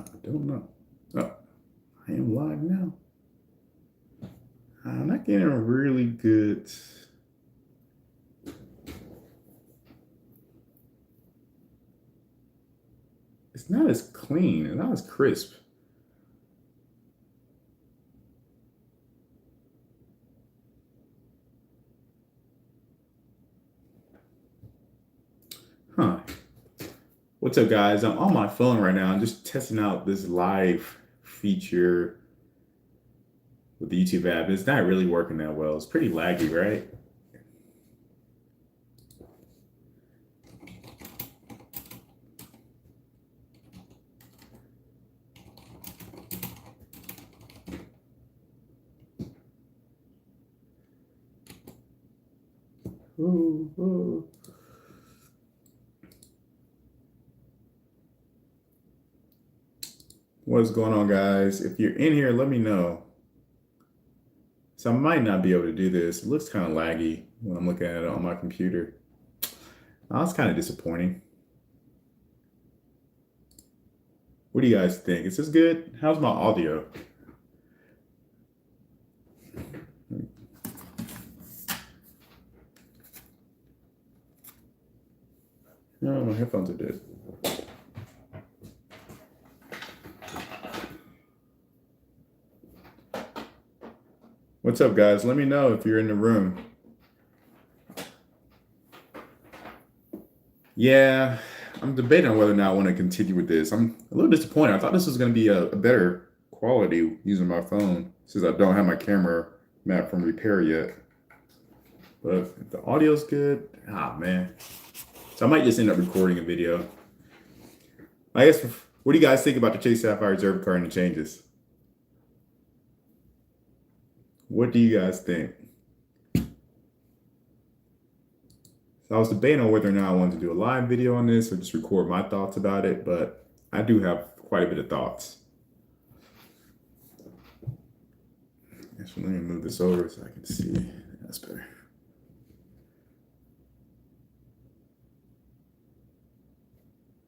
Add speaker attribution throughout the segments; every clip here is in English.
Speaker 1: I don't know. Oh, I am live now. I'm not getting a really good. It's not as clean and not as crisp. Huh. What's up, guys? I'm on my phone right now. I'm just testing out this live feature with the YouTube app. It's not really working that well. It's pretty laggy, right? Ooh, ooh. What's going on, guys? If you're in here, let me know. So I might not be able to do this. It looks kind of laggy when I'm looking at it on my computer. That's kind of disappointing. What do you guys think? Is this good? How's my audio? No, my headphones are dead. What's up, guys? Let me know if you're in the room. Yeah, I'm debating on whether or not I want to continue with this. I'm a little disappointed. I thought this was going to be a better quality using my phone since I don't have my camera mat from repair yet. But if the audio's good, man. So I might just end up recording a video. I guess, what do you guys think about the Chase Sapphire Reserve card and the changes? What do you guys think? So I was debating on whether or not I wanted to do a live video on this or just record my thoughts about it, but I do have quite a bit of thoughts. So let me move this over so I can see. That's better.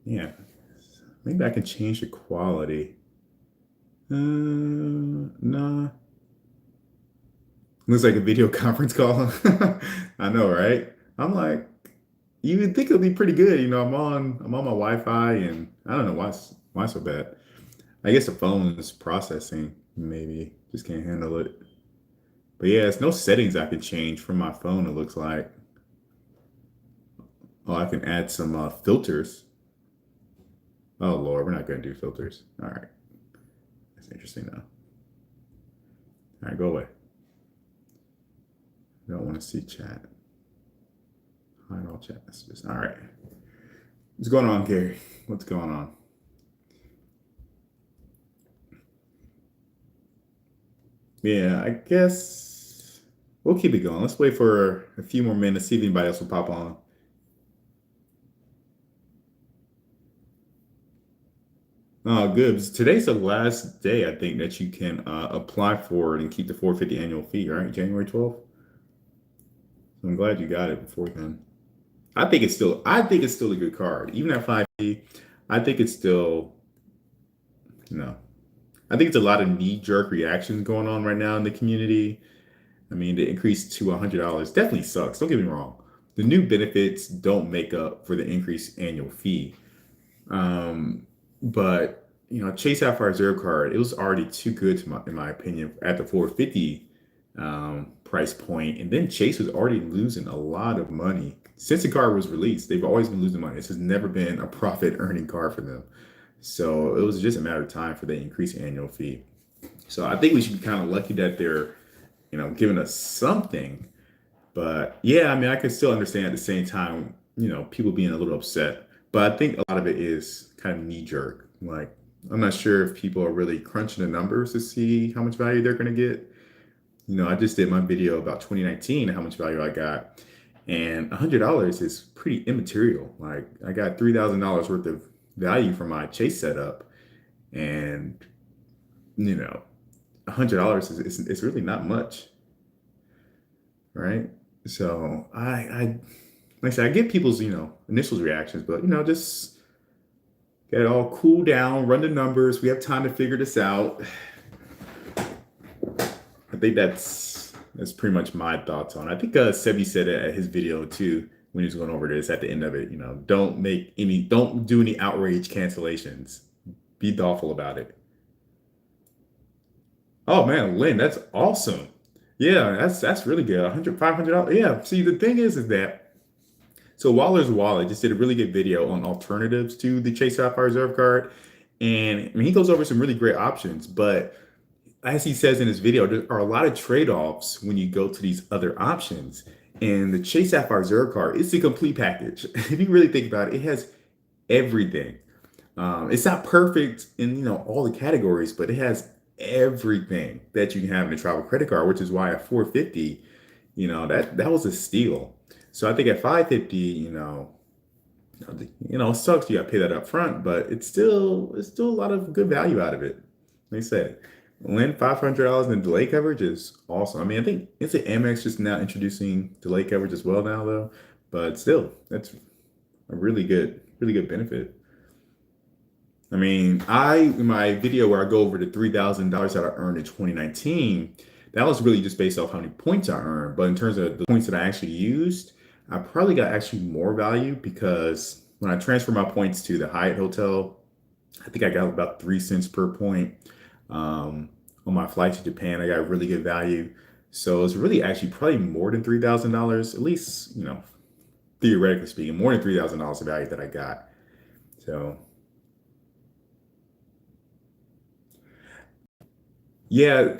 Speaker 1: Yeah, maybe I can change the quality. Nah. Looks like a video conference call. I know, right? I'm like, you would think it'll be pretty good. I'm on my Wi-Fi, and I don't know why so bad. I guess the phone is processing, maybe just can't handle it. But yeah, it's no settings I can change from my phone. It looks like. Oh, I can add some filters. Oh Lord, we're not gonna do filters. All right, that's interesting though. All right, go away. I don't want to see chat. Hide all chat messages. All right. What's going on, Gary? What's going on? Yeah, I guess we'll keep it going. Let's wait for a few more minutes, see if anybody else will pop on. Oh, good. Today's the last day, I think, that you can apply for it and keep the 450 annual fee, right? January 12th. So I'm glad you got it before then. I think it's still a good card. Even at 550, I think it's still, no. I think it's a lot of knee-jerk reactions going on right now in the community. I mean, the increase to $100 definitely sucks. Don't get me wrong. The new benefits don't make up for the increased annual fee. But Chase Sapphire Reserve card, it was already too good in my opinion, at the 450 price point, and then Chase was already losing a lot of money since the card was released. They've always been losing money. This has never been a profit earning card for them. So it was just a matter of time for the increased annual fee. So I think we should be kind of lucky that they're giving us something. But yeah, I mean, I can still understand at the same time, people being a little upset. But I think a lot of it is kind of knee jerk. Like, I'm not sure if people are really crunching the numbers to see how much value they're going to get. I just did my video about 2019, how much value I got. And $100 is pretty immaterial. Like, I got $3,000 worth of value from my Chase setup. And, $100 is really not much. Right. So like I said, I get people's, initial reactions, but just Get it all cool down, run the numbers. We have time to figure this out. I think that's pretty much my thoughts on it. I think Sebi said it at his video too when he was going over this at the end of it. Don't do any outrage cancellations. Be thoughtful about it. Oh man, Lynn, that's awesome. Yeah, that's really good. 100, $500. Yeah. See, the thing is that so Waller's Wallet just did a really good video on alternatives to the Chase Sapphire Reserve card, and I mean he goes over some really great options, but as he says in his video, there are a lot of trade-offs when you go to these other options. And the Chase Sapphire Reserve card is the complete package. If you really think about it, it has everything. It's not perfect in all the categories, but it has everything that you can have in a travel credit card, which is why at 450, that was a steal. So I think at 550, it sucks you got to pay that up front, but it's still a lot of good value out of it. Like I said, when $500 in delay coverage is awesome. I mean, I think it's an Amex just now introducing delay coverage as well now though, but still, that's a really good benefit. I mean, in my video where I go over the $3,000 that I earned in 2019, that was really just based off how many points I earned. But in terms of the points that I actually used, I probably got actually more value because when I transfer my points to the Hyatt Hotel, I think I got about 3 cents per point. On my flight to Japan, I got really good value. So it's really actually probably more than $3,000, at least, theoretically speaking, more than $3,000 of value that I got. So yeah,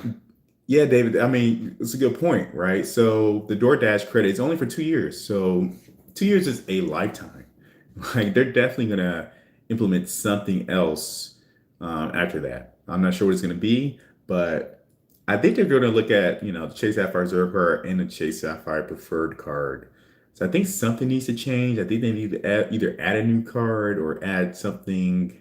Speaker 1: yeah, David. I mean, it's a good point, right? So the DoorDash credit is only for 2 years. So 2 years is a lifetime. Like they're definitely gonna implement something else after that. I'm not sure what it's gonna be, but I think they're gonna look at the Chase Sapphire Reserve card and the Chase Sapphire Preferred card. So I think something needs to change. I think they need to either add a new card or add something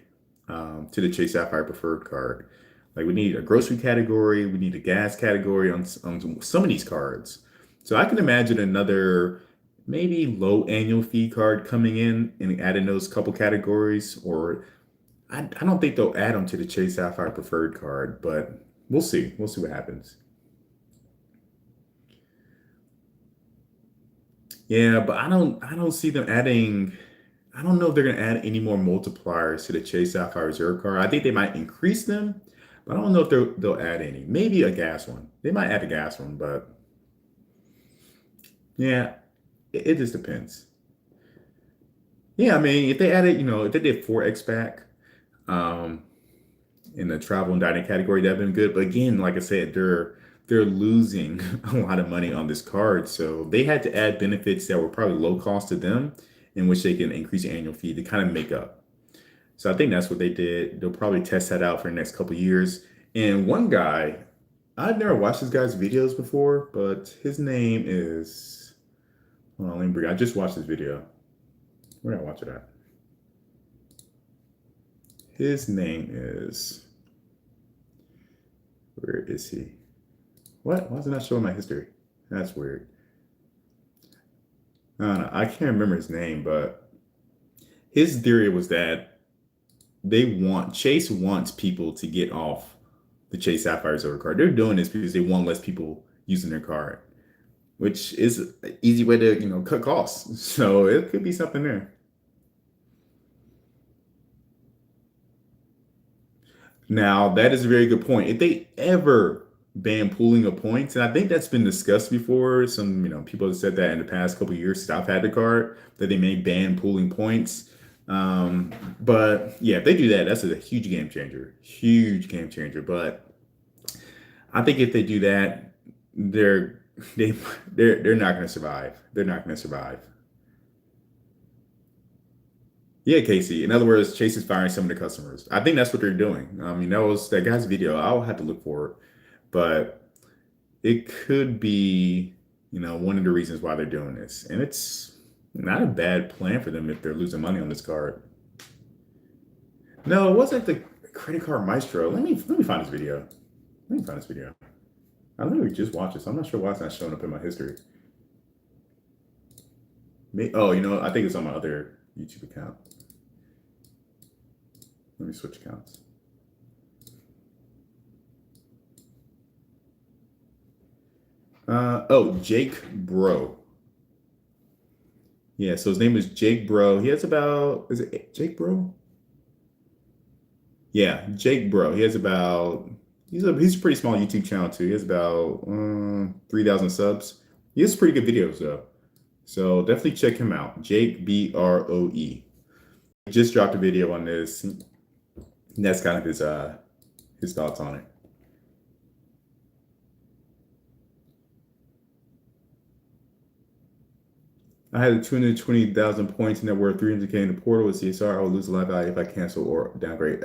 Speaker 1: to the Chase Sapphire Preferred card. Like we need a grocery category, we need a gas category on some of these cards. So I can imagine another maybe low annual fee card coming in and adding those couple categories. Or I don't think they'll add them to the Chase Sapphire Preferred card, but we'll see. We'll see what happens. Yeah, but I don't see them adding. I don't know if they're gonna add any more multipliers to the Chase Sapphire Reserve card. I think they might increase them, but I don't know if they'll add any. Maybe a gas one. They might add a gas one, but yeah, it just depends. Yeah, I mean, if they added, if they did 4x back um, in the travel and dining category, that'd been good. But again, like I said, they're losing a lot of money on this card, so they had to add benefits that were probably low cost to them, in which they can increase the annual fee to kind of make up. So I think that's what they did. They'll probably test that out for the next couple of years. And one guy, I've never watched this guy's videos before, but his name is. Hold on, let me bring. I just watched this video. Where did I watch it at? His name is. Where is he? What? Why is it not showing my history? That's weird. I don't know. I can't remember his name, but his theory was that Chase wants people to get off the Chase Sapphire Reserve card. They're doing this because they want less people using their card, which is an easy way to cut costs. So it could be something there. Now that is a very good point. If they ever ban pooling of points, and I think that's been discussed before, some people have said that in the past couple of years since I've had the card that they may ban pooling points. But yeah, if they do that, that's a huge game changer. But I think if they do that, they're they they're not going to survive. They're not going to survive. Yeah, Casey. In other words, Chase is firing some of the customers. I think that's what they're doing. I mean, that was that guy's video. I'll have to look for it, but it could be, one of the reasons why they're doing this, and it's not a bad plan for them if they're losing money on this card. No, it wasn't the credit card maestro. Let me find this video. Let me find this video. I literally just watched this. I'm not sure why it's not showing up in my history. Oh, I think it's on my other YouTube account. Let me switch accounts. Oh, Jake Bro. Yeah, so his name is Jake Bro. He has about, is it Jake Bro? Yeah, Jake Bro. He has about, he's a pretty small YouTube channel too. He has about 3,000 subs. He has pretty good videos though. So definitely check him out. Jake Broe. He just dropped a video on this. And that's kind of his thoughts on it. I had 220,000 points and there were 300K in the portal with CSR. I would lose a lot of value if I cancel or downgrade.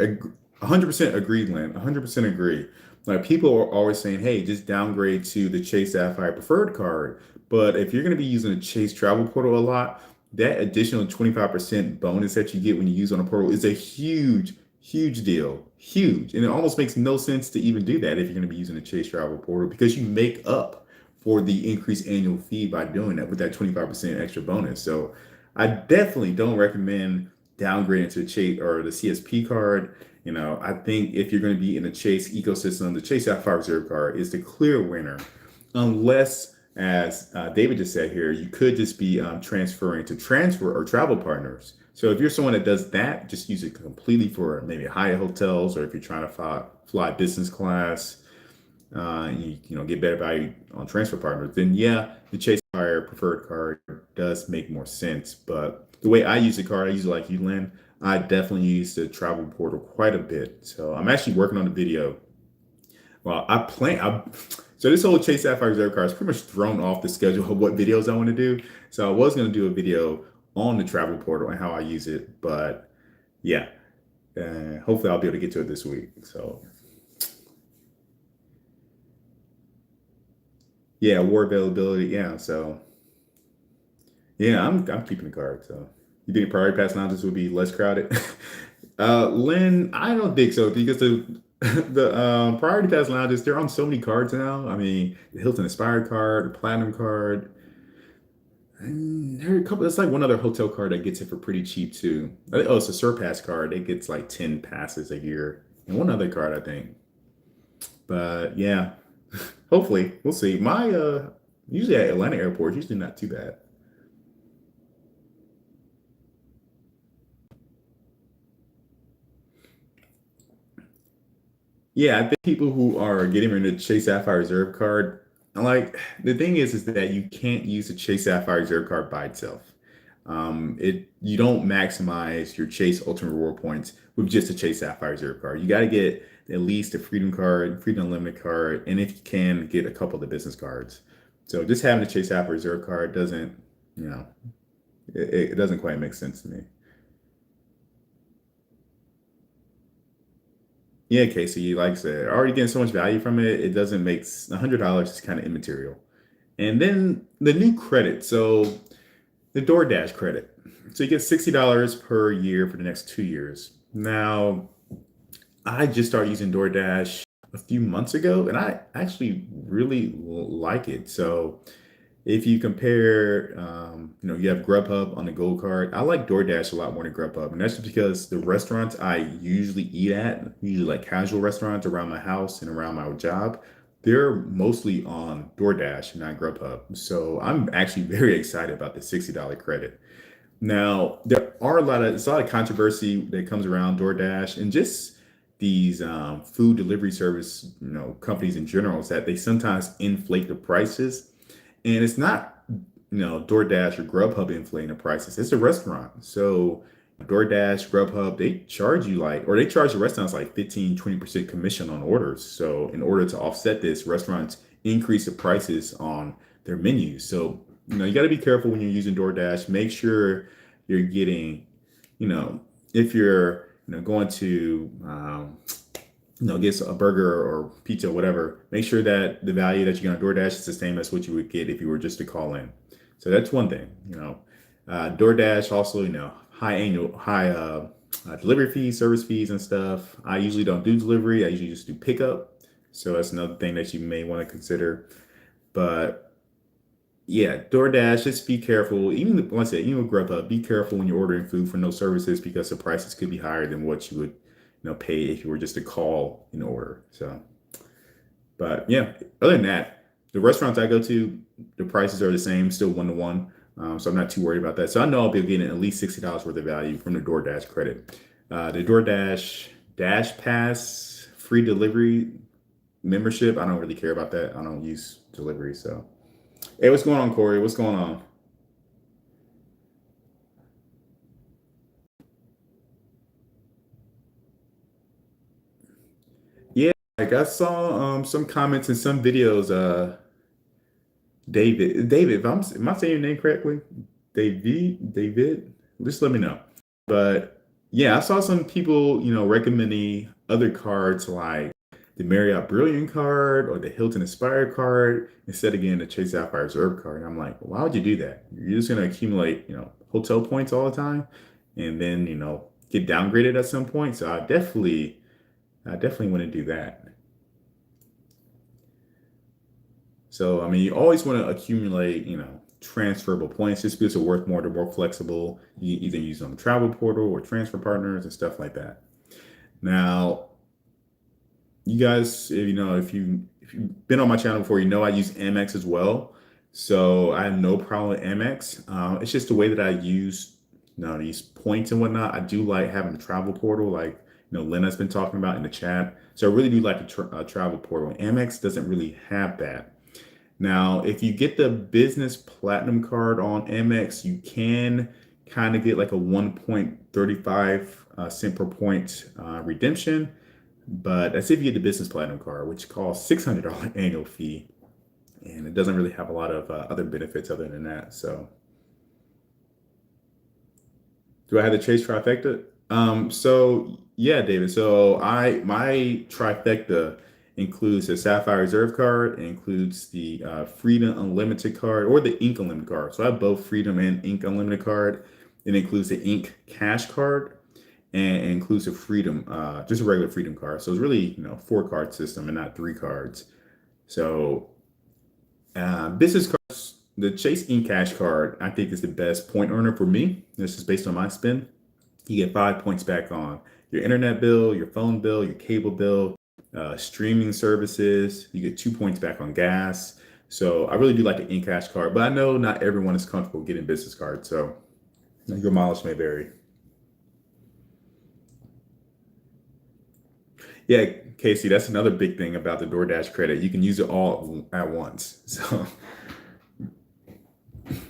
Speaker 1: 100% agreed, Lynn. 100% agree. Like people are always saying, hey, just downgrade to the Chase Sapphire preferred card. But if you're going to be using a Chase travel portal a lot, that additional 25% bonus that you get when you use on a portal is a huge, huge deal. Huge. And it almost makes no sense to even do that if you're going to be using a Chase travel portal because you make up for the increased annual fee by doing that with that 25% extra bonus. So I definitely don't recommend downgrading to the Chase or the CSP card. You know, I think if you're going to be in the Chase ecosystem, the Chase Sapphire Reserve card is the clear winner, unless, as David just said here, you could just be transferring to transfer or travel partners. So if you're someone that does that, just use it completely for maybe Hyatt hotels, or if you're trying to fly business class, you know, get better value on transfer partners, then yeah, the Chase Fire preferred card does make more sense. But the way I use the card, I use it like you, Lynn. I definitely use the travel portal quite a bit. So I'm actually working on the video. Well, so this whole Chase Sapphire Reserve card is pretty much thrown off the schedule of what videos I want to do. So I was going to do a video on the travel portal and how I use it, but yeah, hopefully I'll be able to get to it this week. So yeah, war availability. Yeah, so yeah, I'm keeping the card. So you think priority pass lounges would be less crowded? Lynn, I don't think so because the priority pass lounges they're on so many cards now. I mean, the Hilton Aspire card, the Platinum card. And there are a couple. There's like one other hotel card that gets it for pretty cheap too. Oh, it's a Surpass card. It gets like 10 passes a year, and one other card I think. But yeah, hopefully we'll see. My usually at Atlanta airport, usually not too bad. Yeah, I think people who are getting rid of the Chase Sapphire Reserve card, like the thing is that you can't use the Chase Sapphire Reserve card by itself. It you don't maximize your Chase Ultimate Reward points with just a Chase Sapphire Reserve card. You got to get at least a Freedom card, Freedom Unlimited card, and if you can, get a couple of the business cards. So just having a Chase Sapphire Reserve card doesn't, you know, it doesn't quite make sense to me. Yeah, Casey, like I said, already getting so much value from it, it doesn't make $100 is kind of immaterial. And then the new credit, so the DoorDash credit. So you get $60 per year for the next 2 years. Now, I just started using DoorDash a few months ago, and I actually really like it. So if you compare, you know, you have Grubhub on the Gold Card. I like DoorDash a lot more than Grubhub, and that's just because the restaurants I usually eat at, usually like casual restaurants around my house and around my job, they're mostly on DoorDash and not Grubhub. So I'm actually very excited about the $60 credit. Now, there are it's a lot of controversy that comes around DoorDash and just these food delivery service, you know, companies in general, is that they sometimes inflate the prices, and it's not, you know, DoorDash or Grubhub inflating the prices. It's a restaurant. So DoorDash, Grubhub, they charge you like, or they charge the restaurants like 15, 20% commission on orders. So in order to offset this, restaurants increase the prices on their menus. So, you know, you got to be careful when you're using DoorDash. Make sure you're getting, you know, if you're, you know, going to, you know, get a burger or pizza, or whatever, make sure that the value that you get on DoorDash is the same as what you would get if you were just to call in. So that's one thing, you know. DoorDash also, you know, high delivery fees, service fees, and stuff. I usually don't do delivery. I usually just do pickup. So that's another thing that you may want to consider. But yeah, DoorDash, just be careful. Even like I said, even with Grubhub, be careful when you're ordering food for no services because the prices could be higher than what you would, pay if you were just to call an order. So, but yeah, other than that, the restaurants I go to, the prices are the same, still 1 to 1. So I'm not too worried about that. So I know I'll be getting at least $60 worth of value from the DoorDash credit. The DoorDash Dash Pass free delivery membership, I don't really care about that. I don't use delivery. So, hey, what's going on, Corey? What's going on? Yeah, like I saw some comments in some videos. David, if am I saying your name correctly? David, just let me know. But yeah, I saw some people, recommending other cards like the Marriott Brilliant card or the Hilton Inspired card instead of getting the Chase Sapphire Reserve card. And I'm like, why would you do that? You're just gonna accumulate, hotel points all the time, and then get downgraded at some point. So I definitely want to do that. So, I mean, you always want to accumulate, transferable points just because they're worth more, they're more flexible. You either use them on the travel portal or transfer partners and stuff like that. Now, you guys, if you've been on my channel before, I use Amex as well. So I have no problem with Amex. It's just the way that I use, these points and whatnot. I do like having the travel portal, like Lena's been talking about in the chat. So I really do like the travel portal. Amex doesn't really have that. Now, if you get the business platinum card on Amex, you can kind of get like a 1.35 cent per point redemption. But that's if you get the business platinum card, which costs $600 annual fee. And it doesn't really have a lot of other benefits other than that. So, do I have the Chase trifecta? So yeah, David. So my trifecta includes the Sapphire Reserve card, it includes the Freedom Unlimited card or the Ink Unlimited card. So I have both Freedom and Ink Unlimited card. It includes the Ink Cash card and it includes a Freedom, just a regular Freedom card. So it's really 4 card system and not 3 cards. So business cards, the Chase Ink Cash card, I think is the best point earner for me. This is based on my spend. You get 5 points back on your internet bill, your phone bill, your cable bill, streaming services. You get 2 points back on gas. So I really do like the in-cash card, but I know not everyone is comfortable getting business cards. So your mileage may vary. Yeah, Casey, that's another big thing about the DoorDash credit. You can use it all at once. So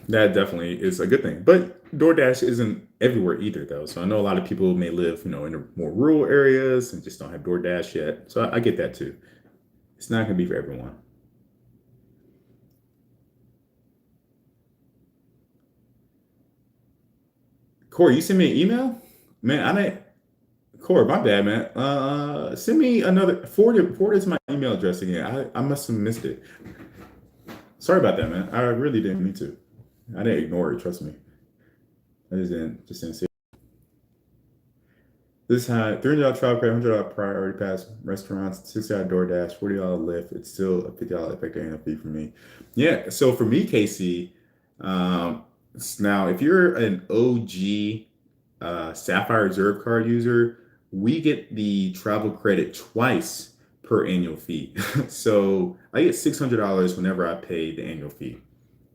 Speaker 1: that definitely is a good thing. But DoorDash isn't everywhere either, though. So I know a lot of people may live, in the more rural areas and just don't have DoorDash yet. So I get that too. It's not going to be for everyone. Corey, you send me an email? Man, I didn't. Corey, my bad, man. Send me another. Forward it to my email address again. I must have missed it. Sorry about that, man. I really didn't mean to. I didn't ignore it. Trust me. I just didn't see. This had $300 travel credit, $100 priority pass restaurants, $60 DoorDash, $40 Lyft. It's still a $50 effective annual fee for me. Yeah. So for me, Casey, um, now if you're an OG Sapphire Reserve card user, we get the travel credit twice per annual fee. So I get $600 whenever I pay the annual fee.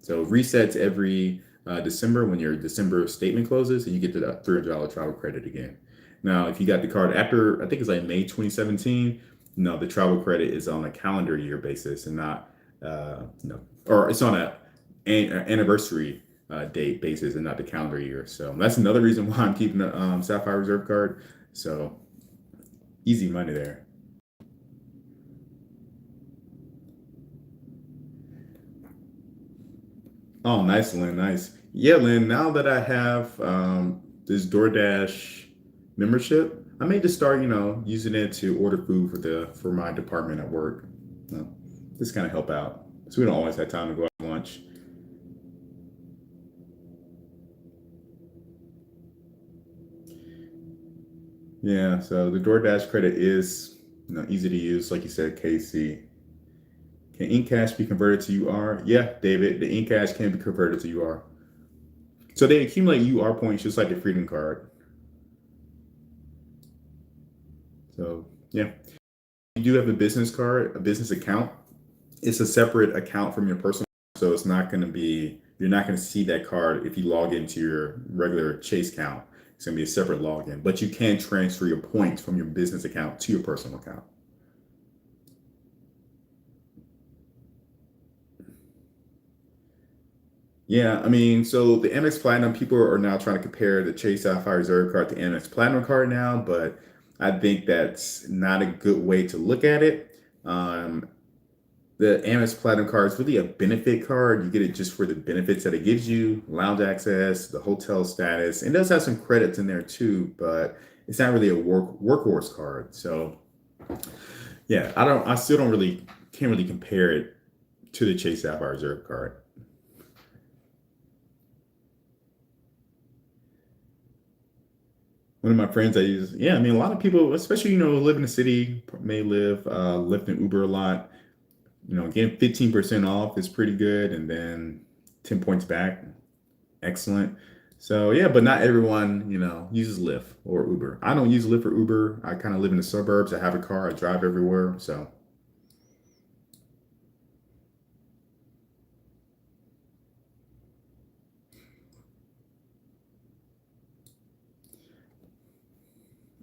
Speaker 1: So it resets every December when your December statement closes, and you get to that $300 travel credit again. Now, if you got the card after, I think it's like May 2017, no, the travel credit is on a calendar year basis and not, or it's on an anniversary date basis and not the calendar year. So that's another reason why I'm keeping the Sapphire Reserve card. So easy money there. Oh, nice, Lynn. Nice. Yeah, Lynn. Now that I have this DoorDash membership, I may just start, using it to order food for my department at work. Just kind of help out. So we don't always have time to go out to lunch. Yeah. So the DoorDash credit is, easy to use, like you said, Casey. Can Incash be converted to UR? Yeah, David. The Incash can be converted to UR. So they accumulate UR points just like the Freedom card. So yeah, you do have a business card, a business account. It's a separate account from your personal, so it's not going to be, you're not going to see that card if you log into your regular Chase account. It's going to be a separate login, but you can transfer your points from your business account to your personal account. Yeah, I mean, so the Amex Platinum, people are now trying to compare the Chase Sapphire Reserve card to Amex Platinum card now, but I think that's not a good way to look at it. Um, the Amex Platinum card is really a benefit card. You get it just for the benefits that it gives you, lounge access, the hotel status. It does have some credits in there too, but it's not really a workhorse card. So yeah, I still don't really, can't really compare it to the Chase Sapphire Reserve card. One of my friends I use, yeah, I mean, a lot of people, especially, live in the city, may live, Lyft and Uber a lot. Getting 15% off is pretty good. And then 10 points back, excellent. So, yeah, but not everyone, uses Lyft or Uber. I don't use Lyft or Uber. I kind of live in the suburbs. I have a car. I drive everywhere. So,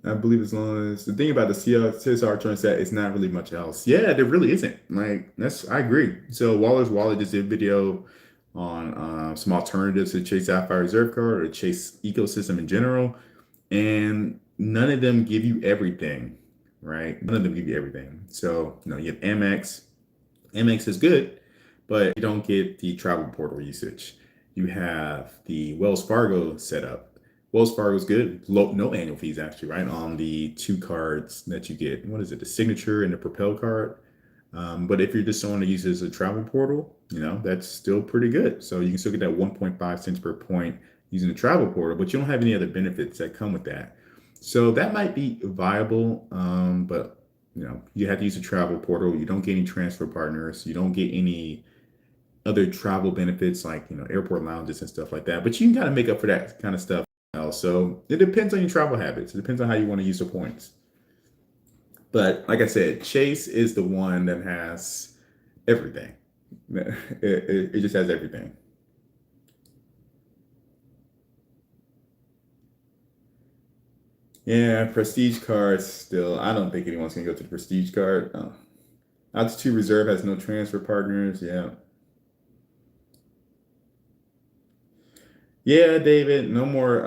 Speaker 1: I believe as long as the thing about the CSR train set, it's not really much else. Yeah, there really isn't. Like I agree. So Waller's Wallet just did a video on some alternatives to Chase Sapphire Reserve Card or Chase ecosystem in general, and none of them give you everything, right? None of them give you everything. So you have Amex. Amex is good, but you don't get the travel portal usage. You have the Wells Fargo setup. Wells Fargo is good. No annual fees actually, right? On the two cards that you get. What is it? The signature and the Propel card. But if you're just someone that uses a travel portal, that's still pretty good. So you can still get that 1.5 cents per point using the travel portal, but you don't have any other benefits that come with that. So that might be viable, but you have to use a travel portal. You don't get any transfer partners. You don't get any other travel benefits like airport lounges and stuff like that. But you can kind of make up for that kind of stuff. So it depends on your travel habits. It depends on how you want to use the points. But like I said, Chase is the one that has everything. It just has everything. Yeah, prestige cards still. I don't think anyone's gonna go to the prestige card. Altitude Reserve has no transfer partners. Yeah. Yeah, David, no more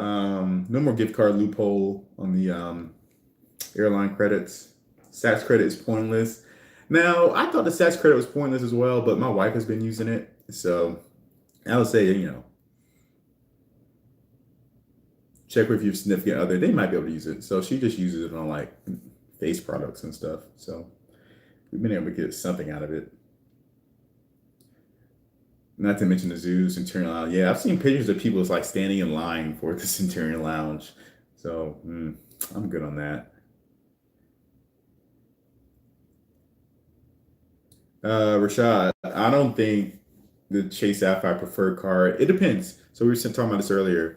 Speaker 1: gift card loophole on the airline credits. SATS credit is pointless. Now, I thought the SATS credit was pointless as well, but my wife has been using it. So I would say, check with your significant other. They might be able to use it. So she just uses it on like face products and stuff. So we've been able to get something out of it. Not to mention the zoos, Centurion Lounge. Yeah, I've seen pictures of people like standing in line for the Centurion Lounge. So I'm good on that. Rashad, I don't think the Chase Sapphire preferred card. It depends. So we were talking about this earlier.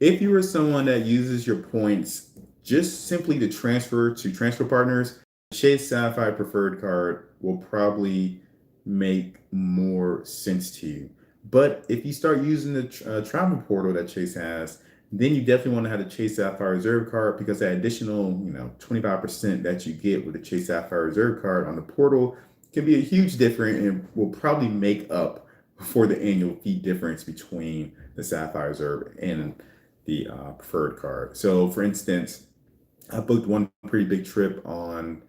Speaker 1: If you are someone that uses your points just simply to transfer to transfer partners, Chase Sapphire preferred card will probably make more sense to you. But if you start using the travel portal that Chase has, then you definitely want to have the Chase Sapphire Reserve card because that additional, 25% that you get with the Chase Sapphire Reserve card on the portal can be a huge difference and will probably make up for the annual fee difference between the Sapphire Reserve and the preferred card. So, for instance, I booked one pretty big trip on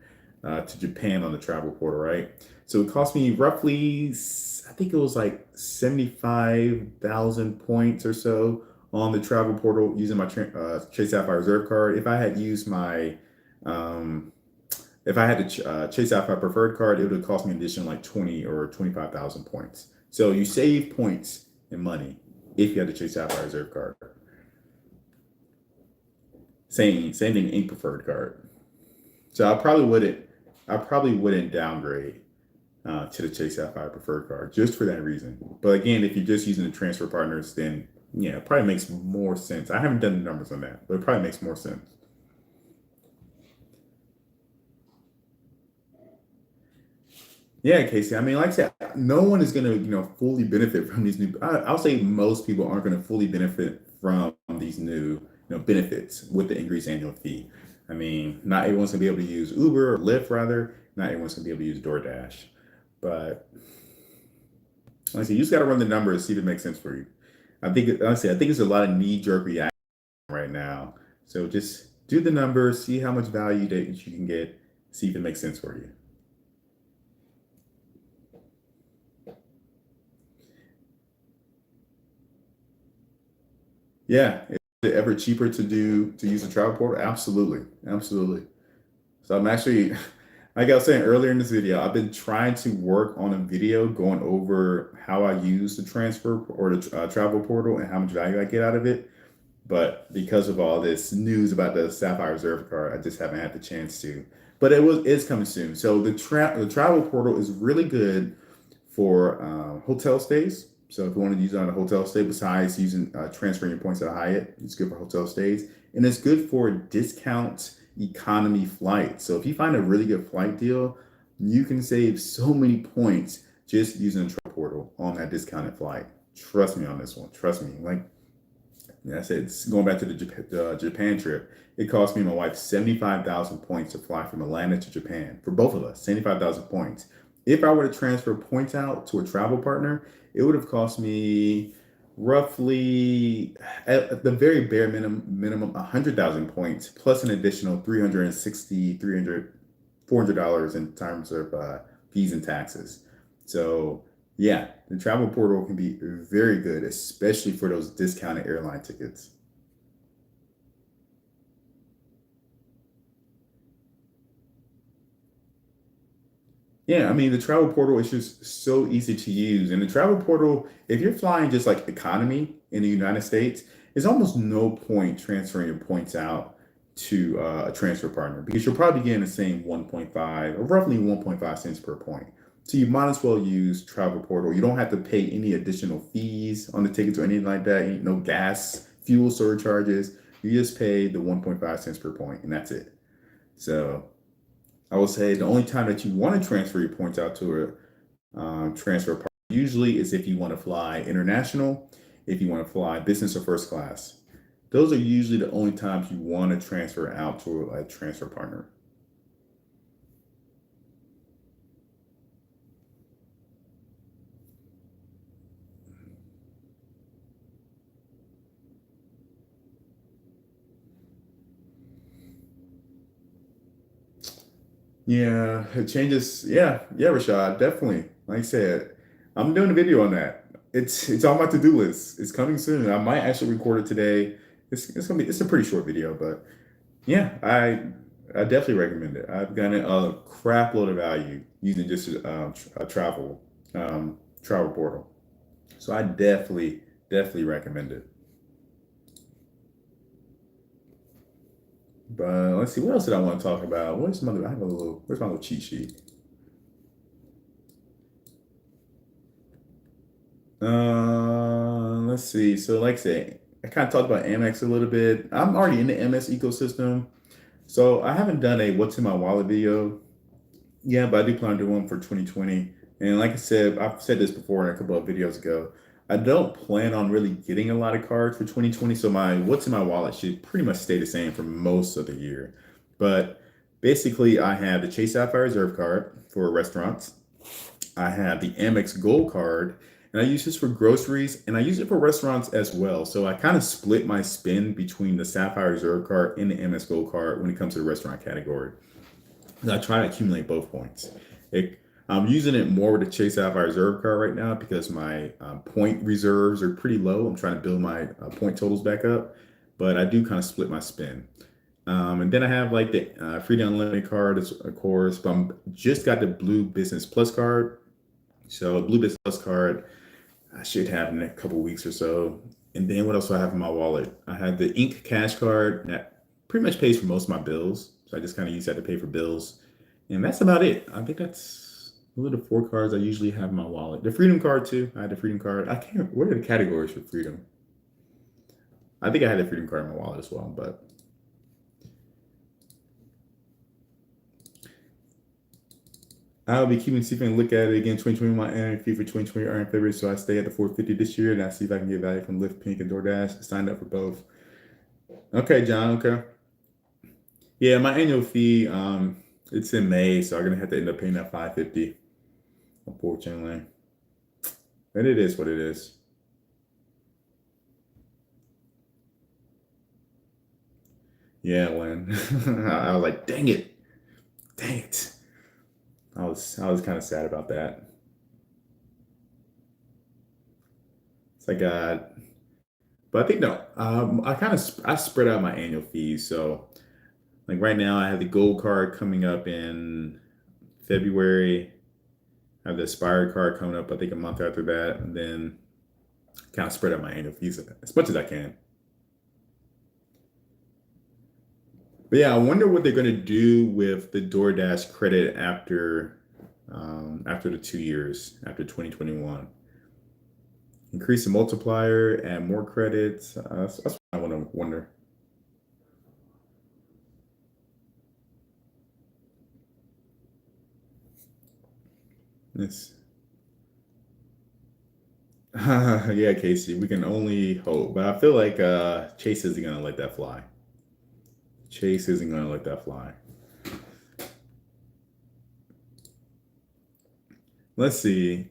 Speaker 1: to Japan on the travel portal, right? So it cost me roughly, I think it was like 75,000 points or so on the travel portal using my Chase Sapphire Reserve card. Um, if I had the Chase Sapphire Preferred card, it would have cost me an additional like 20 or 25,000 points. So you save points and money if you had the Chase Sapphire Reserve card. Same thing, Ink Preferred card. So I probably wouldn't downgrade to the Chase Sapphire Preferred card just for that reason. But again, if you're just using the transfer partners, then yeah, it probably makes more sense. I haven't done the numbers on that, but it probably makes more sense. Yeah, Casey. I mean, like I said, no one is going to, fully benefit from these new. I'll say most people aren't going to fully benefit from these new, benefits with the increased annual fee. I mean, not everyone's going to be able to use Uber or Lyft, rather. Not everyone's going to be able to use DoorDash. But like I said, you just got to run the numbers, see if it makes sense for you. Honestly, I think it's a lot of knee jerk reaction right now. So just do the numbers, see how much value that you can get, see if it makes sense for you. Yeah. Is it ever cheaper to use a travel portal? Absolutely. Absolutely. So I'm actually, like I was saying earlier in this video, I've been trying to work on a video going over how I use the transfer or the travel portal and how much value I get out of it. But because of all this news about the Sapphire Reserve card, I just haven't had the chance to. But it's coming soon. So the travel portal is really good for hotel stays. So if you want to use it on a hotel stay, besides using transferring your points at a Hyatt, it's good for hotel stays, and it's good for discount economy flights. So if you find a really good flight deal, you can save so many points just using the travel portal on that discounted flight. Trust me on this one. Trust me. Like I said, it's going back to the Japan trip. It cost me and my wife 75,000 points to fly from Atlanta to Japan for both of us. 75,000 points. If I were to transfer points out to a travel partner, it would have cost me roughly, at the very bare minimum 100,000 points plus an additional 360, 300, $400 in terms of fees and taxes. So yeah, the travel portal can be very good, especially for those discounted airline tickets. Yeah, I mean, the travel portal is just so easy to use. And the travel portal, if you're flying just like economy in the United States, there's almost no point transferring your points out to a transfer partner because you're probably getting the same 1.5 or roughly 1.5 cents per point. So you might as well use travel portal. You don't have to pay any additional fees on the tickets or anything like that. No gas, fuel surcharges. You just pay the 1.5 cents per point, and that's it. So I will say the only time that you want to transfer your points out to a transfer partner usually is if you want to fly international, if you want to fly business or first class. Those are usually the only times you want to transfer out to a transfer partner. Yeah, it changes. Yeah, yeah, Rashad, definitely. Like I said, I'm doing a video on that. It's on my to-do list. It's coming soon. I might actually record it today. It's a pretty short video, but yeah, I definitely recommend it. I've gotten a crap load of value using just a travel portal. So I definitely recommend it. But let's see, what else did I want to talk about? Where's my I have a little where's my little cheat sheet? Let's see. So like I say, I kind of talked about Amex a little bit. I'm already in the MS ecosystem. So I haven't done a what's in my wallet video. Yeah, but I do plan to do one for 2020. And like I said, I've said this before in a couple of videos ago. I don't plan on really getting a lot of cards for 2020. So my what's in my wallet should pretty much stay the same for most of the year. But basically, I have the Chase Sapphire Reserve card for restaurants. I have the Amex Gold card, and I use this for groceries, and I use it for restaurants as well. So I kind of split my spend between the Sapphire Reserve card and the Amex Gold card when it comes to the restaurant category. And I try to accumulate both points. It, I'm using it more with the Chase Sapphire Reserve card right now because my point reserves are pretty low. I'm trying to build my point totals back up, but I do kind of split my spend. And then I have like the Freedom Unlimited card, of course, but I'm just got the Blue Business Plus card. So Blue Business Plus card, I should have in a couple weeks or so. And then what else do I have in my wallet? I have the Ink Cash card that pretty much pays for most of my bills. So I just kind of use that to pay for bills. And that's about it. I think that's those are the four cards I usually have in my wallet. The Freedom card too. I had the Freedom card. I can't. What are the categories for Freedom? I think I had the Freedom card in my wallet as well. But I'll be keeping see if I can look at it again. 2020 my annual fee for 2020 are in February, so I stay at the 450 this year, and I see if I can get value from Lyft Pink and DoorDash. Signed up for both. Okay, John. Okay. Yeah, my annual fee, it's in May, so I'm gonna have to end up paying that 550, unfortunately. But it is what it is. Yeah, Lynn. I was like, dang it, dang it. I was kind of sad about that. It's like, but I think no, I kind of I spread out my annual fees. So like right now, I have the gold card coming up in February. I have the Aspire card coming up, I think a month after that, and then kind of spread out my annual fees as much as I can. But yeah, I wonder what they're going to do with the DoorDash credit after the 2 years after 2021. Increase the multiplier, add more credits. That's what I want to wonder. Yes. Yeah, Casey, we can only hope. But I feel like Chase isn't gonna let that fly. Chase isn't gonna let that fly. Let's see.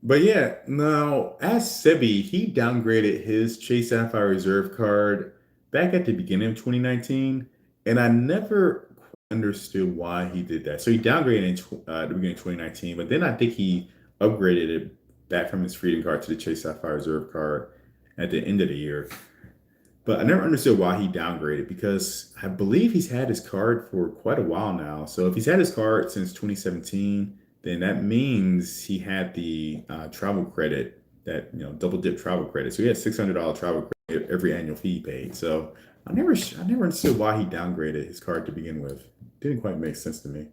Speaker 1: But yeah, now as Sebi, he downgraded his Chase Sapphire Reserve card back at the beginning of 2019, and I never quite understood why he did that. So he downgraded in the beginning of 2019, but then I think he upgraded it back from his Freedom card to the Chase Sapphire Reserve card at the end of the year. But I never understood why he downgraded because I believe he's had his card for quite a while now. So if he's had his card since 2017, then that means he had the travel credit, that double dip travel credit. So he had $600 travel credit every annual fee paid. So I never understood why he downgraded his card to begin with. Didn't quite make sense to me.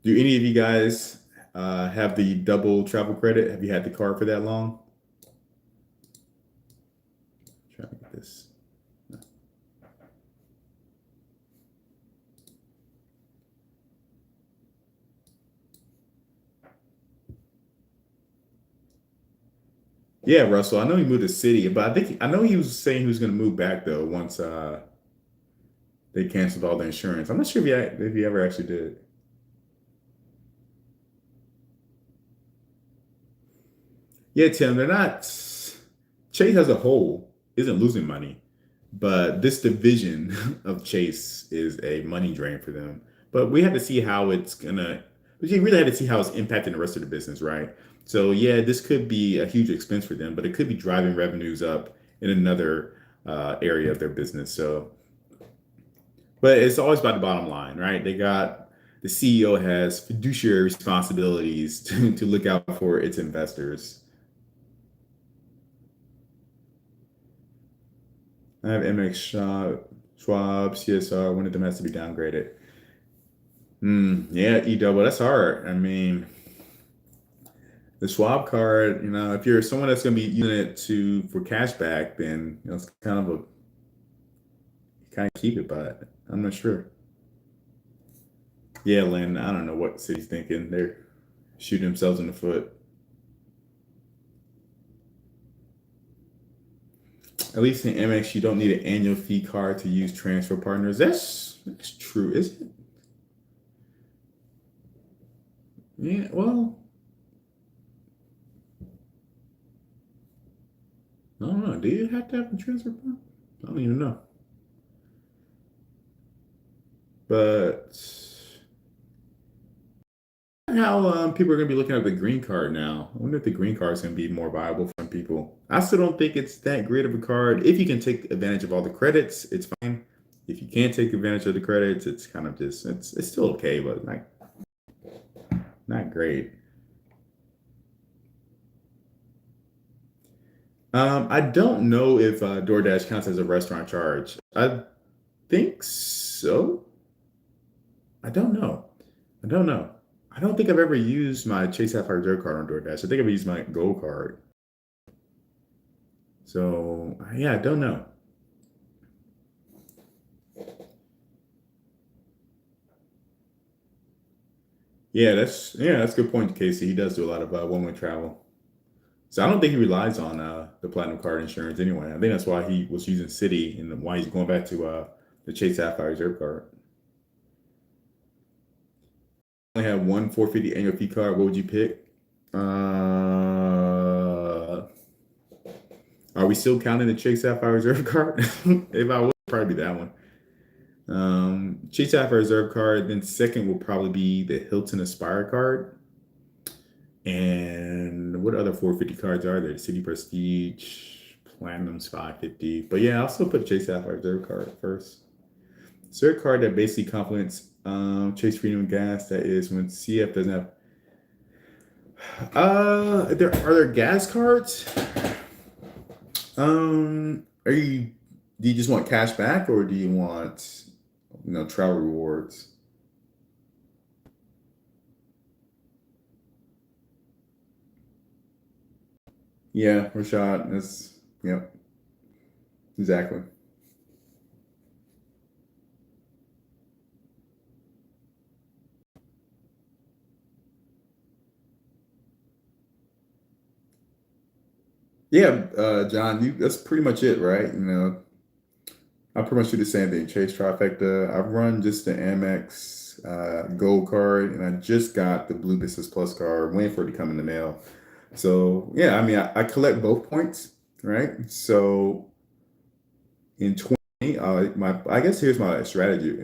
Speaker 1: Do any of you guys have the double travel credit? Have you had the card for that long? Try to get this. Yeah, Russell. I know he moved to city, but I know he was saying he was going to move back though once they canceled all the insurance. I'm not sure if he ever actually did. Yeah, Tim, they're not. Chase as a whole isn't losing money, but this division of Chase is a money drain for them. But we have to see how it's gonna. But you really have to see how it's impacting the rest of the business, right? So yeah, this could be a huge expense for them, but it could be driving revenues up in another area of their business. So, but it's always about the bottom line, right? The CEO has fiduciary responsibilities to look out for its investors. I have MX Schwab, CSR. One of them has to be downgraded. Yeah, E-double. That's hard. I mean, the Schwab card. If you're someone that's going to be using it for cash back, then it's kind of keep it. But I'm not sure. Yeah, Lynn. I don't know what city's thinking. They're shooting themselves in the foot. At least in MX, you don't need an annual fee card to use transfer partners. That's true, isn't it? Yeah. Well, I don't know. Do you have to have a transfer partner? I don't even know. But how people are going to be looking at the green card now. I wonder if the green card is going to be more viable for some people. I still don't think it's that great of a card. If you can take advantage of all the credits, it's fine. If you can't take advantage of the credits, it's kind of just it's still okay, but not great. I don't know if DoorDash counts as a restaurant charge. I think so. I don't know. I don't know. I don't think I've ever used my Chase Sapphire Reserve card on DoorDash. I think I've used my Gold card. So yeah, I don't know. That's a good point, Casey. He does do a lot of one-way travel. So I don't think he relies on the platinum card insurance anyway. I think that's why he was using Citi and why he's going back to the Chase Sapphire Reserve card. Only have one 450 annual fee card. What would you pick? Are we still counting the Chase Sapphire Reserve card? If I would, probably be that one. Chase Sapphire Reserve card. Then second will probably be the Hilton Aspire card. And what other 450 cards are there? City Prestige, Platinum's 550. But yeah, I'll still put Chase Sapphire Reserve card first. Reserve card that basically complements Chase Freedom Gas. That is when CF doesn't have. Are there gas cards? Are you? Do you just want cash back, or do you want, travel rewards? Yeah, Rashad. That's yep, exactly. Yeah, John, that's pretty much it, right? I pretty much do the same thing. Chase trifecta. I've run just the Amex Gold card, and I just got the Blue Business Plus card, waiting for it to come in the mail. So yeah, I mean, I collect both points, right? So in 20, my I guess here's my strategy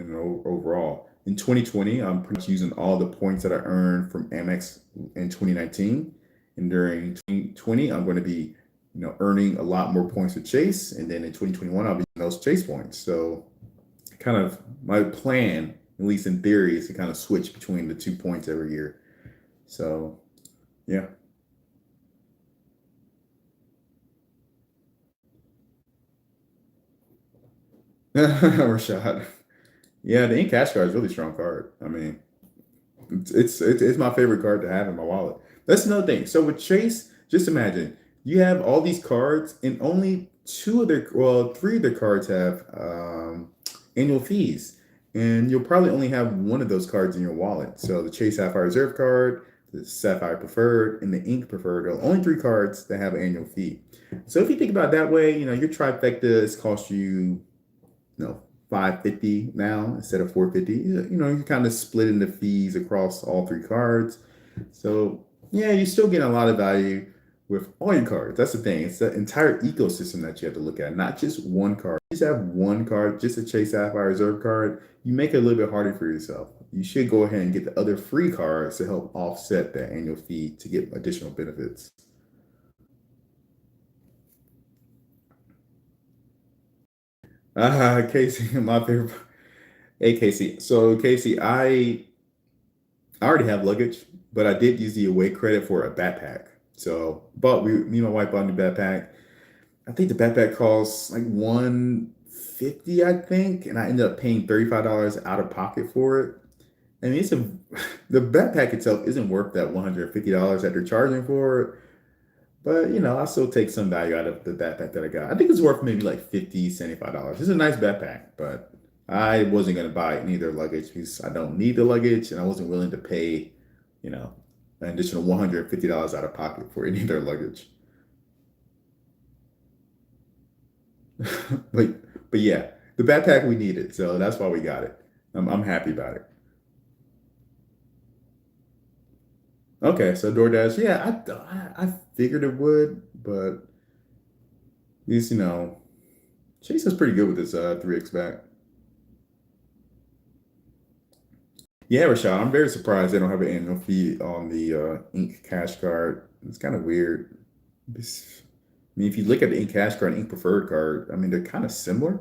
Speaker 1: overall. In 2020, I'm pretty much using all the points that I earned from Amex in 2019, and during 2020, I'm going to be, earning a lot more points with Chase, and then in 2021, I'll be using those Chase points. So kind of my plan, at least in theory, is to kind of switch between the 2 points every year. So yeah. Rashad. Yeah, the ink cash card is a really strong card. I mean, it's my favorite card to have in my wallet. That's another thing. So with Chase, just imagine you have all these cards, and only three of their cards have annual fees, and you'll probably only have one of those cards in your wallet. So the Chase Sapphire Reserve card, the Sapphire Preferred, and the Ink Preferred are only three cards that have an annual fee. So if you think about it that way, your trifecta is cost you, 550 now instead of 450. You kind of split in the fees across all three cards. So yeah, you still get a lot of value with all your cards. That's the thing. It's the entire ecosystem that you have to look at, not just one card. You just have one card, just a Chase Sapphire Reserve card. You make it a little bit harder for yourself. You should go ahead and get the other free cards to help offset that annual fee to get additional benefits. Casey, my favorite. Hey, Casey. So, Casey, I already have luggage, but I did use the away credit for a backpack. So, me and my wife bought a new backpack. I think the backpack costs like 150, I think, and I ended up paying $35 out of pocket for it. I mean, the backpack itself isn't worth that $150 that they're charging for it, but I still take some value out of the backpack that I got. I think it's worth maybe like $75. It's a nice backpack, but I wasn't gonna buy any of their luggage because I don't need the luggage, and I wasn't willing to pay, you know, an additional $150 out of pocket for any of their luggage. But yeah, the backpack we needed, so that's why we got it. I'm happy about it. Okay, so DoorDash, yeah, I figured it would, but at least Chase is pretty good with this 3x back. Yeah, Rashad, I'm very surprised they don't have an annual fee on the Ink Cash card. It's kind of weird. I mean, if you look at the Ink Cash card and Ink Preferred card, I mean, they're kind of similar.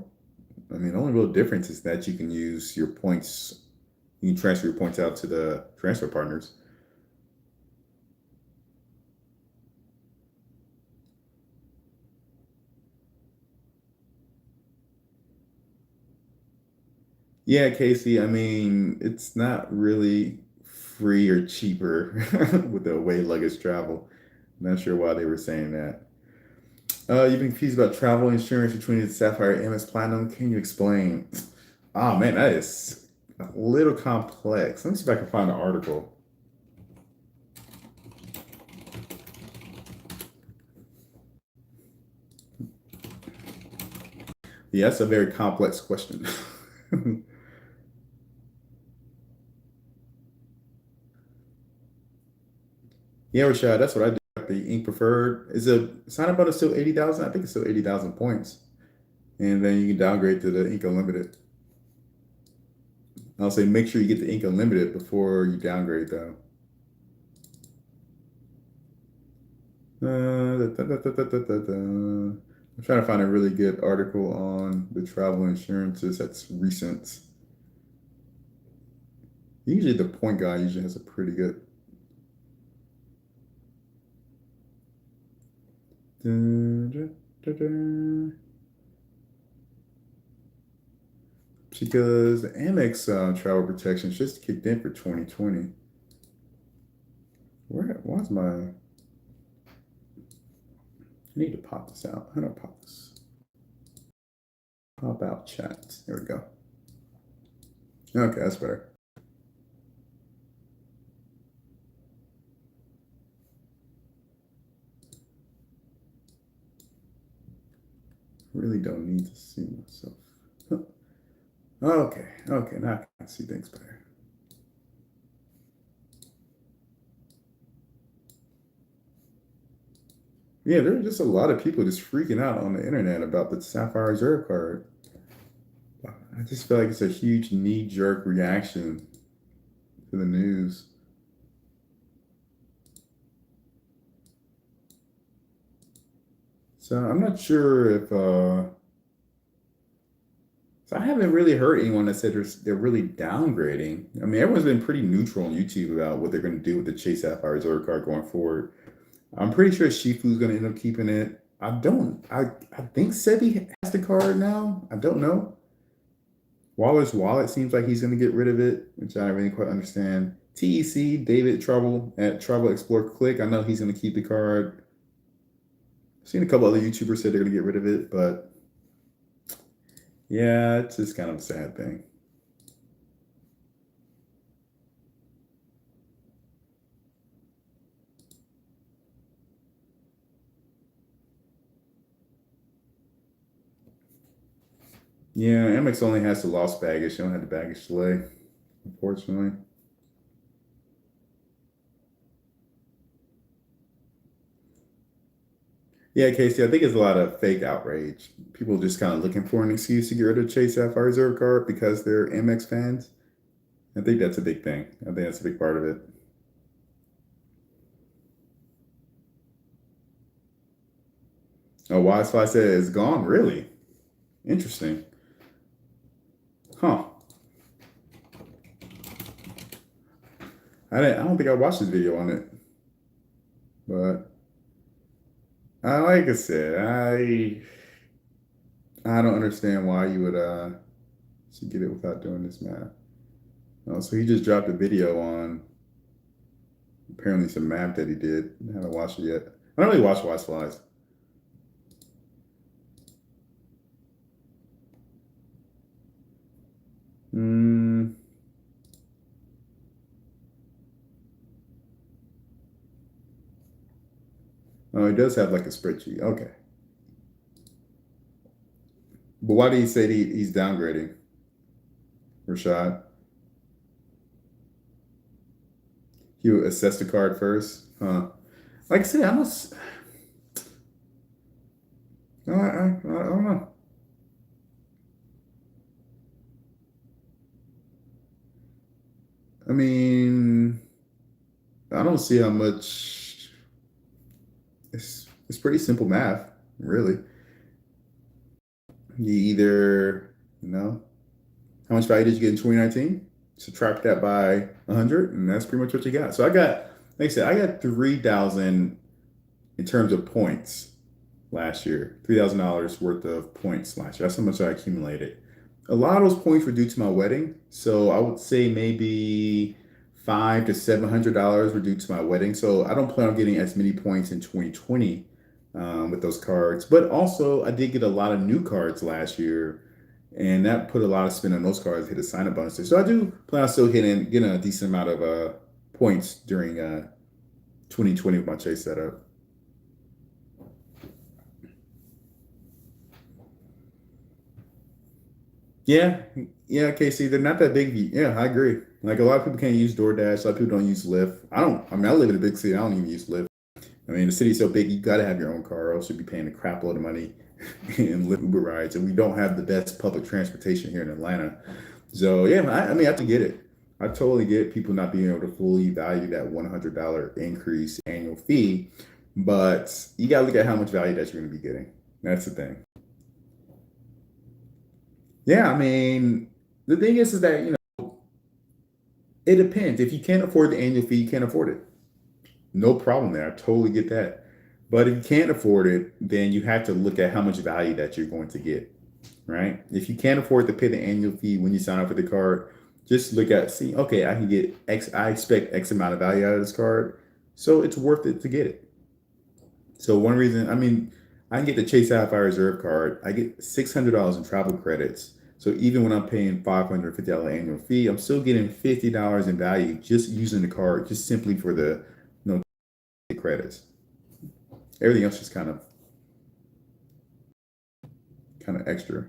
Speaker 1: I mean, the only real difference is that you can use your points, you can transfer your points out to the transfer partners. Yeah, Casey, I mean, it's not really free or cheaper with the way luggage travel. Not sure why they were saying that. You've been confused about travel insurance between the Sapphire and MS Platinum. Can you explain? Oh man, that is a little complex. Let me see if I can find an article. Yeah, that's a very complex question. Yeah, Rashad, that's what I do. The ink preferred is a sign up bonus still 80,000. I think it's still 80,000 points, and then you can downgrade to the ink unlimited. I'll say make sure you get the ink unlimited before you downgrade though. I'm trying to find a really good article on the travel insurances that's recent. Usually the point guy usually has a pretty good. Because the Amex travel protection just kicked in for 2020. Why's my? I need to pop this out. How do I pop this? Pop out chat. There we go. Okay, that's better. Really don't need to see myself. Huh. Okay, now I can see things better. Yeah, there's just a lot of people just freaking out on the internet about the Sapphire Reserve card. I just feel like it's a huge knee-jerk reaction to the news. So I'm not sure if so I haven't really heard anyone that said they're really downgrading. I mean, everyone's been pretty neutral on YouTube about what they're going to do with the Chase Sapphire Reserve card going forward. I'm pretty sure Shifu's going to end up keeping it. I think Sebi has the card now. I don't know. Waller's Wallet seems like he's going to get rid of it, which I don't really quite understand. TEC, David Trouble at Travel Explore Click. I know he's going to keep the card. I've seen a couple other YouTubers say they're going to get rid of it, but yeah, it's just kind of a sad thing. Yeah, Amex only has the lost baggage. They don't have the baggage delay, unfortunately. Yeah, Casey, I think it's a lot of fake outrage. People just kind of looking for an excuse to get rid of Chase Sapphire Reserve card because they're Amex fans. I think that's a big thing. I think that's a big part of it. Oh, Wi-Fi said it's gone. Really interesting, huh? I don't think I watched this video on it, but like I said, I don't understand why you would should get it without doing this math. Oh, so he just dropped a video on apparently some math that he did. I haven't watched it yet. I don't really watch Wise Flies. Mm, oh, he does have like a spreadsheet. Okay. But why did he say he's downgrading, Rashad? He would assess the card first? Huh. Like I said, I don't, I don't know. I mean, I don't see how much. It's pretty simple math, really. You either, how much value did you get in 2019? Subtract that by 100, and that's pretty much what you got. So like I said, I got 3,000 in terms of points last year. $3,000 worth of points last year. That's how much I accumulated. A lot of those points were due to my wedding, so I would say maybe $500 to $700 were due to my wedding. So I don't plan on getting as many points in 2020 with those cards. But also, I did get a lot of new cards last year, and that put a lot of spin on those cards. Hit a sign up bonuses. So I do plan on still getting a decent amount of points during 2020 with my Chase setup. Yeah, yeah, Casey, they're not that big. Yeah, I agree. Like a lot of people can't use DoorDash. A lot of people don't use Lyft. I don't. I mean, I live in a big city. I don't even use Lyft. I mean, the city's so big, you got to have your own car, or else you'll be paying a crap load of money in Lyft Uber rides. And we don't have the best public transportation here in Atlanta. So yeah, I mean, I have to get it. I totally get people not being able to fully value that $100 increase annual fee, but you got to look at how much value that you're going to be getting. That's the thing. Yeah, I mean, the thing is that it depends. If you can't afford the annual fee, you can't afford it. No problem there. I totally get that. But if you can't afford it, then you have to look at how much value that you're going to get, right? If you can't afford to pay the annual fee when you sign up for the card, just look at, see, okay, I can get X, I expect X amount of value out of this card. So it's worth it to get it. So one reason, I mean, I can get the Chase Sapphire Reserve card. I get $600 in travel credits. So even when I'm paying $550 annual fee, I'm still getting $50 in value just using the card, just simply for the credits. Everything else is kind of extra.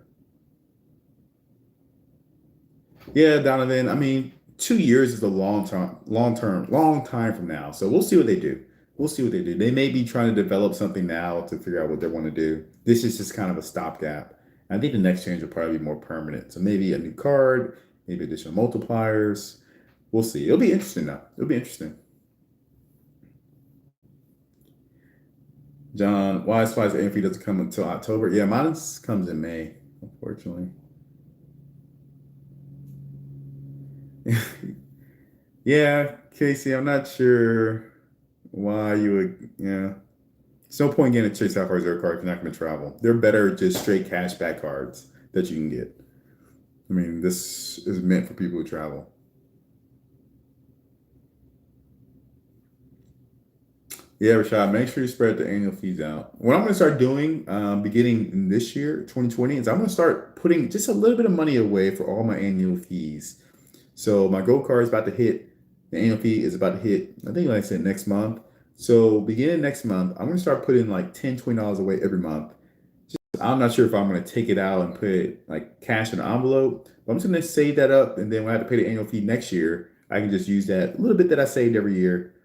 Speaker 1: Yeah, Donovan. I mean, 2 years is a long time from now. So we'll see what they do. We'll see what they do. They may be trying to develop something now to figure out what they want to do. This is just kind of a stopgap. I think the next change will probably be more permanent. So maybe a new card, maybe additional multipliers. We'll see. It'll be interesting though. It'll be interesting. John, why is Spice AMP doesn't come until October? Yeah, mine comes in May, unfortunately. Yeah, Casey, I'm not sure why you would, yeah. It's no point getting a Chase Sapphire Zero card if you're not going to travel. They're better just straight cash back cards that you can get. I mean, this is meant for people who travel. Yeah, Rashad, make sure you spread the annual fees out. What I'm going to start doing, beginning this year, 2020, is I'm going to start putting just a little bit of money away for all my annual fees. So my gold card is about to hit. The annual fee is about to hit, I think, like I said, next month. So beginning next month, I'm going to start putting like $10, $20 away every month. I'm not sure if I'm going to take it out and put it like cash in an envelope, but I'm just going to save that up. And then when I have to pay the annual fee next year, I can just use that little bit that I saved every year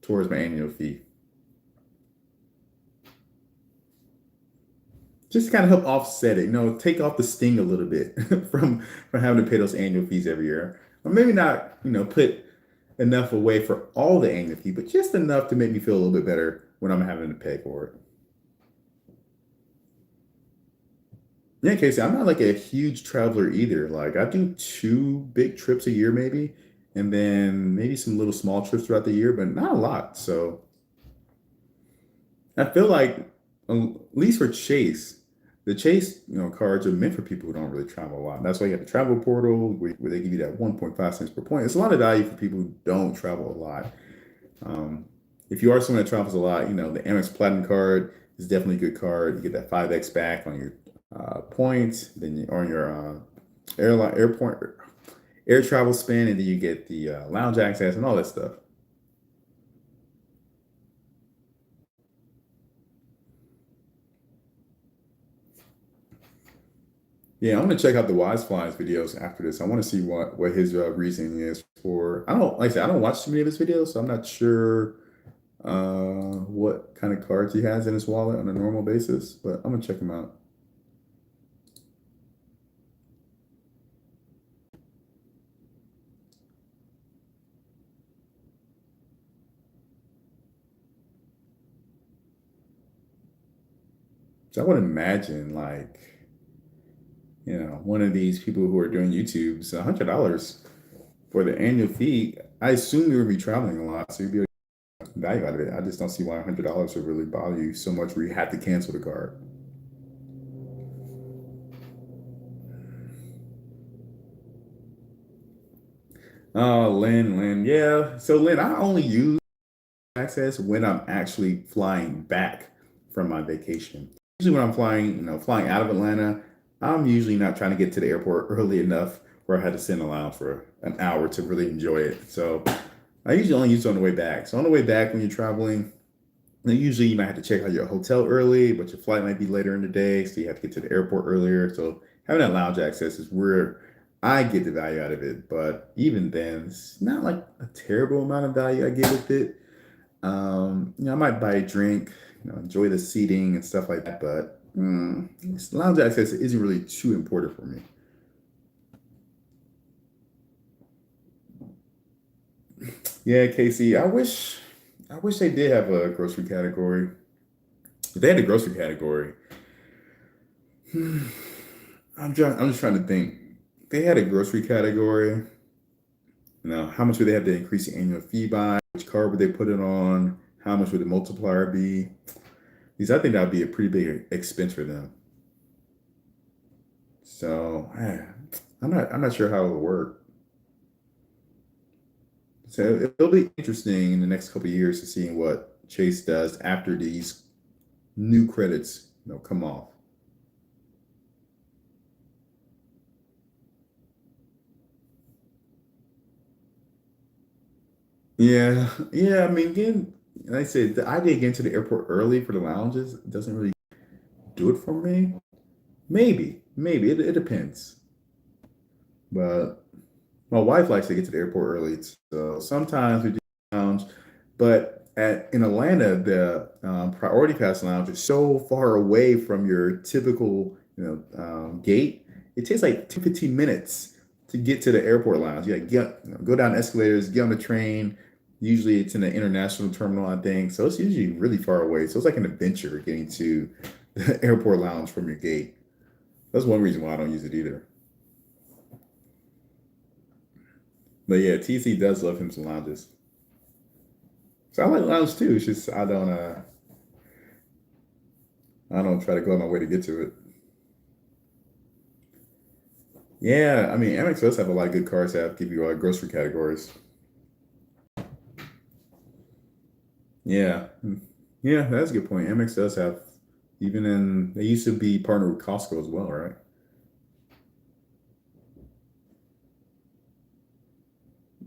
Speaker 1: towards my annual fee. Just to kind of help offset it, take off the sting a little bit from having to pay those annual fees every year. Or maybe not, put enough away for all the annual fee, but just enough to make me feel a little bit better when I'm having to pay for it. Yeah, Casey, I'm not like a huge traveler either. Like I do two big trips a year maybe, and then maybe some little small trips throughout the year, but not a lot. So I feel like at least for Chase, the Chase, cards are meant for people who don't really travel a lot. That's why you have the travel portal where they give you that 1.5 cents per point. It's a lot of value for people who don't travel a lot. Um, if you are someone that travels a lot, the Amex Platinum card is definitely a good card. You get that 5x back on your points, then you on your airport air travel spend, and then you get the lounge access and all that stuff. Yeah, I'm gonna check out the Wise Flies videos after this. I want to see what his reasoning is for. I don't like I said, I don't watch too many of his videos, so I'm not sure what kind of cards he has in his wallet on a normal basis. But I'm gonna check him out. So I would imagine one of these people who are doing YouTube's $100 for the annual fee. I assume you would be traveling a lot, so you'd be able to get value out of it. I just don't see why $100 would really bother you so much where you have to cancel the card. Oh, Lynn. Yeah. So Lynn, I only use access when I'm actually flying back from my vacation. Usually when I'm flying, flying out of Atlanta, I'm usually not trying to get to the airport early enough where I had to sit in a lounge for an hour to really enjoy it. So I usually only use it on the way back. So on the way back when you're traveling, usually you might have to check out your hotel early, but your flight might be later in the day, so you have to get to the airport earlier. So having that lounge access is where I get the value out of it. But even then, it's not like a terrible amount of value I get with it. I might buy a drink, enjoy the seating and stuff like that. But lounge access isn't really too important for me. Yeah, Casey, I wish they did have a grocery category. If they had a grocery category, I'm just trying to think. If they had a grocery category, how much would they have to increase the annual fee by? Which card would they put it on? How much would the multiplier be? Because I think that would be a pretty big expense for them. So I'm not sure how it would work. So it'll be interesting in the next couple of years to see what Chase does after these new credits, come off. Yeah, yeah. I mean, again, like I said, the idea of getting to the airport early for the lounges doesn't really do it for me. Maybe it depends. But my wife likes to get to the airport early, so sometimes we do lounge. But in Atlanta, the Priority Pass lounge is so far away from your typical, gate. It takes like 10, 15 minutes to get to the airport lounge. You gotta go down the escalators, get on the train. Usually, it's in the international terminal, I think. So it's usually really far away. So it's like an adventure getting to the airport lounge from your gate. That's one reason why I don't use it either. But yeah, TC does love him some lounges. So I like lounge too. It's just I don't try to go out my way to get to it. Yeah, I mean Amex does have a lot of good cards that give you grocery categories. Yeah, yeah, that's a good point. Amex does have even in they used to be partnered with Costco as well, right?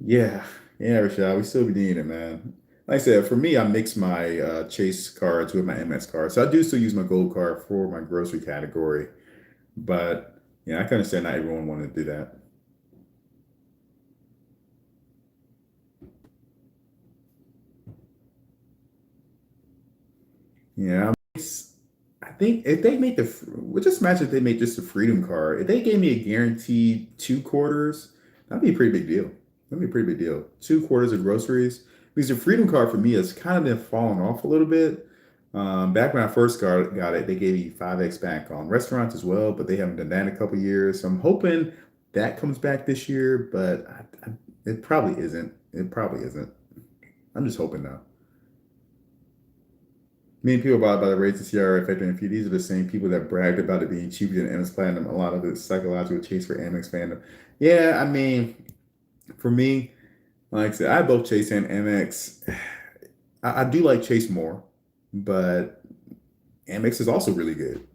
Speaker 1: Yeah, yeah, Rashad, we still be needing it, man. Like I said, for me, I mix my Chase cards with my MS cards. So I do still use my gold card for my grocery category, but yeah, I can understand not everyone wanted to do that. Yeah, I think if they make well, just imagine if they made just a freedom card. If they gave me a guaranteed 2 quarters, that'd be a pretty big deal. That'd be a pretty big deal. 2 quarters of groceries. Because the freedom card for me has kind of been falling off a little bit. Back when I first got it, they gave you 5x back on restaurants as well, but they haven't done that in a couple of years. So I'm hoping that comes back this year, but it probably isn't. It probably isn't. I'm just hoping though. Many people about the rates of CRA affecting a few. These are the same people that bragged about it being cheaper than Amex Platinum. A lot of it's psychological chase for Amex fandom. Yeah, I mean, for me, like I said, I both Chase and Amex. I do like Chase more, but Amex is also really good.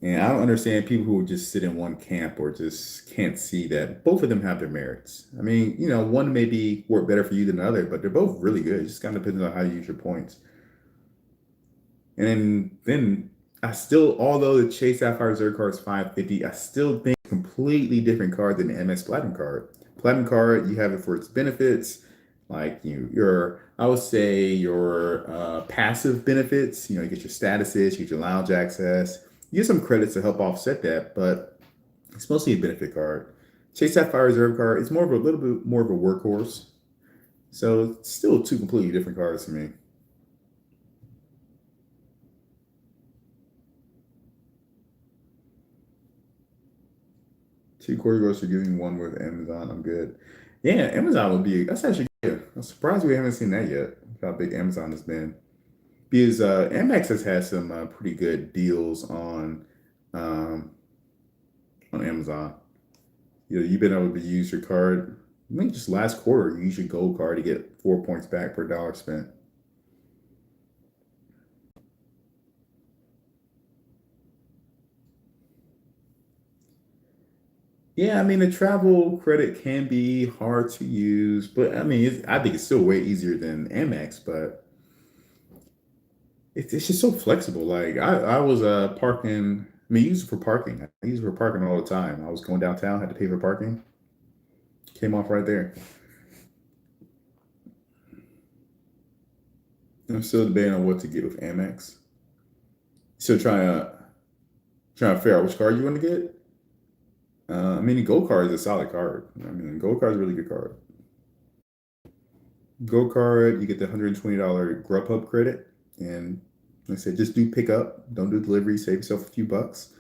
Speaker 1: And I don't understand people who just sit in one camp or just can't see that both of them have their merits. I mean, one may be work better for you than the other, but they're both really good. It just kind of depends on how you use your points. And then I still, although the Chase Sapphire Reserve card is 550, I still think completely different card than the MS Platinum card. Platinum card, you have it for its benefits, like I would say your passive benefits. You get your statuses, you get your lounge access, you get some credits to help offset that, but it's mostly a benefit card. Chase Sapphire Reserve card, it's more of a little bit more of a workhorse. So it's still two completely different cards to me. 2 quarter goes to giving one with Amazon. I'm good. Yeah, Amazon would be. That's actually good. I'm surprised we haven't seen that yet. How big Amazon has been. Because Amex has had some pretty good deals um, on Amazon. You've been able to use your card. I think just last quarter, you use your gold card to get 4 points back per dollar spent. Yeah, I mean the travel credit can be hard to use, but I mean I think it's still way easier than Amex. But it's just so flexible. Like I was parking. I mean, I use it for parking. I use it for parking all the time. I was going downtown, had to pay for parking. Came off right there. I'm still debating on what to get with Amex. Still trying to figure out which card you want to get. I mean, the Gold card is a solid card. I mean, the Gold card is a really good card. Gold card, you get the $120 Grubhub credit, and like I said, just do pickup, don't do delivery, save yourself a few bucks,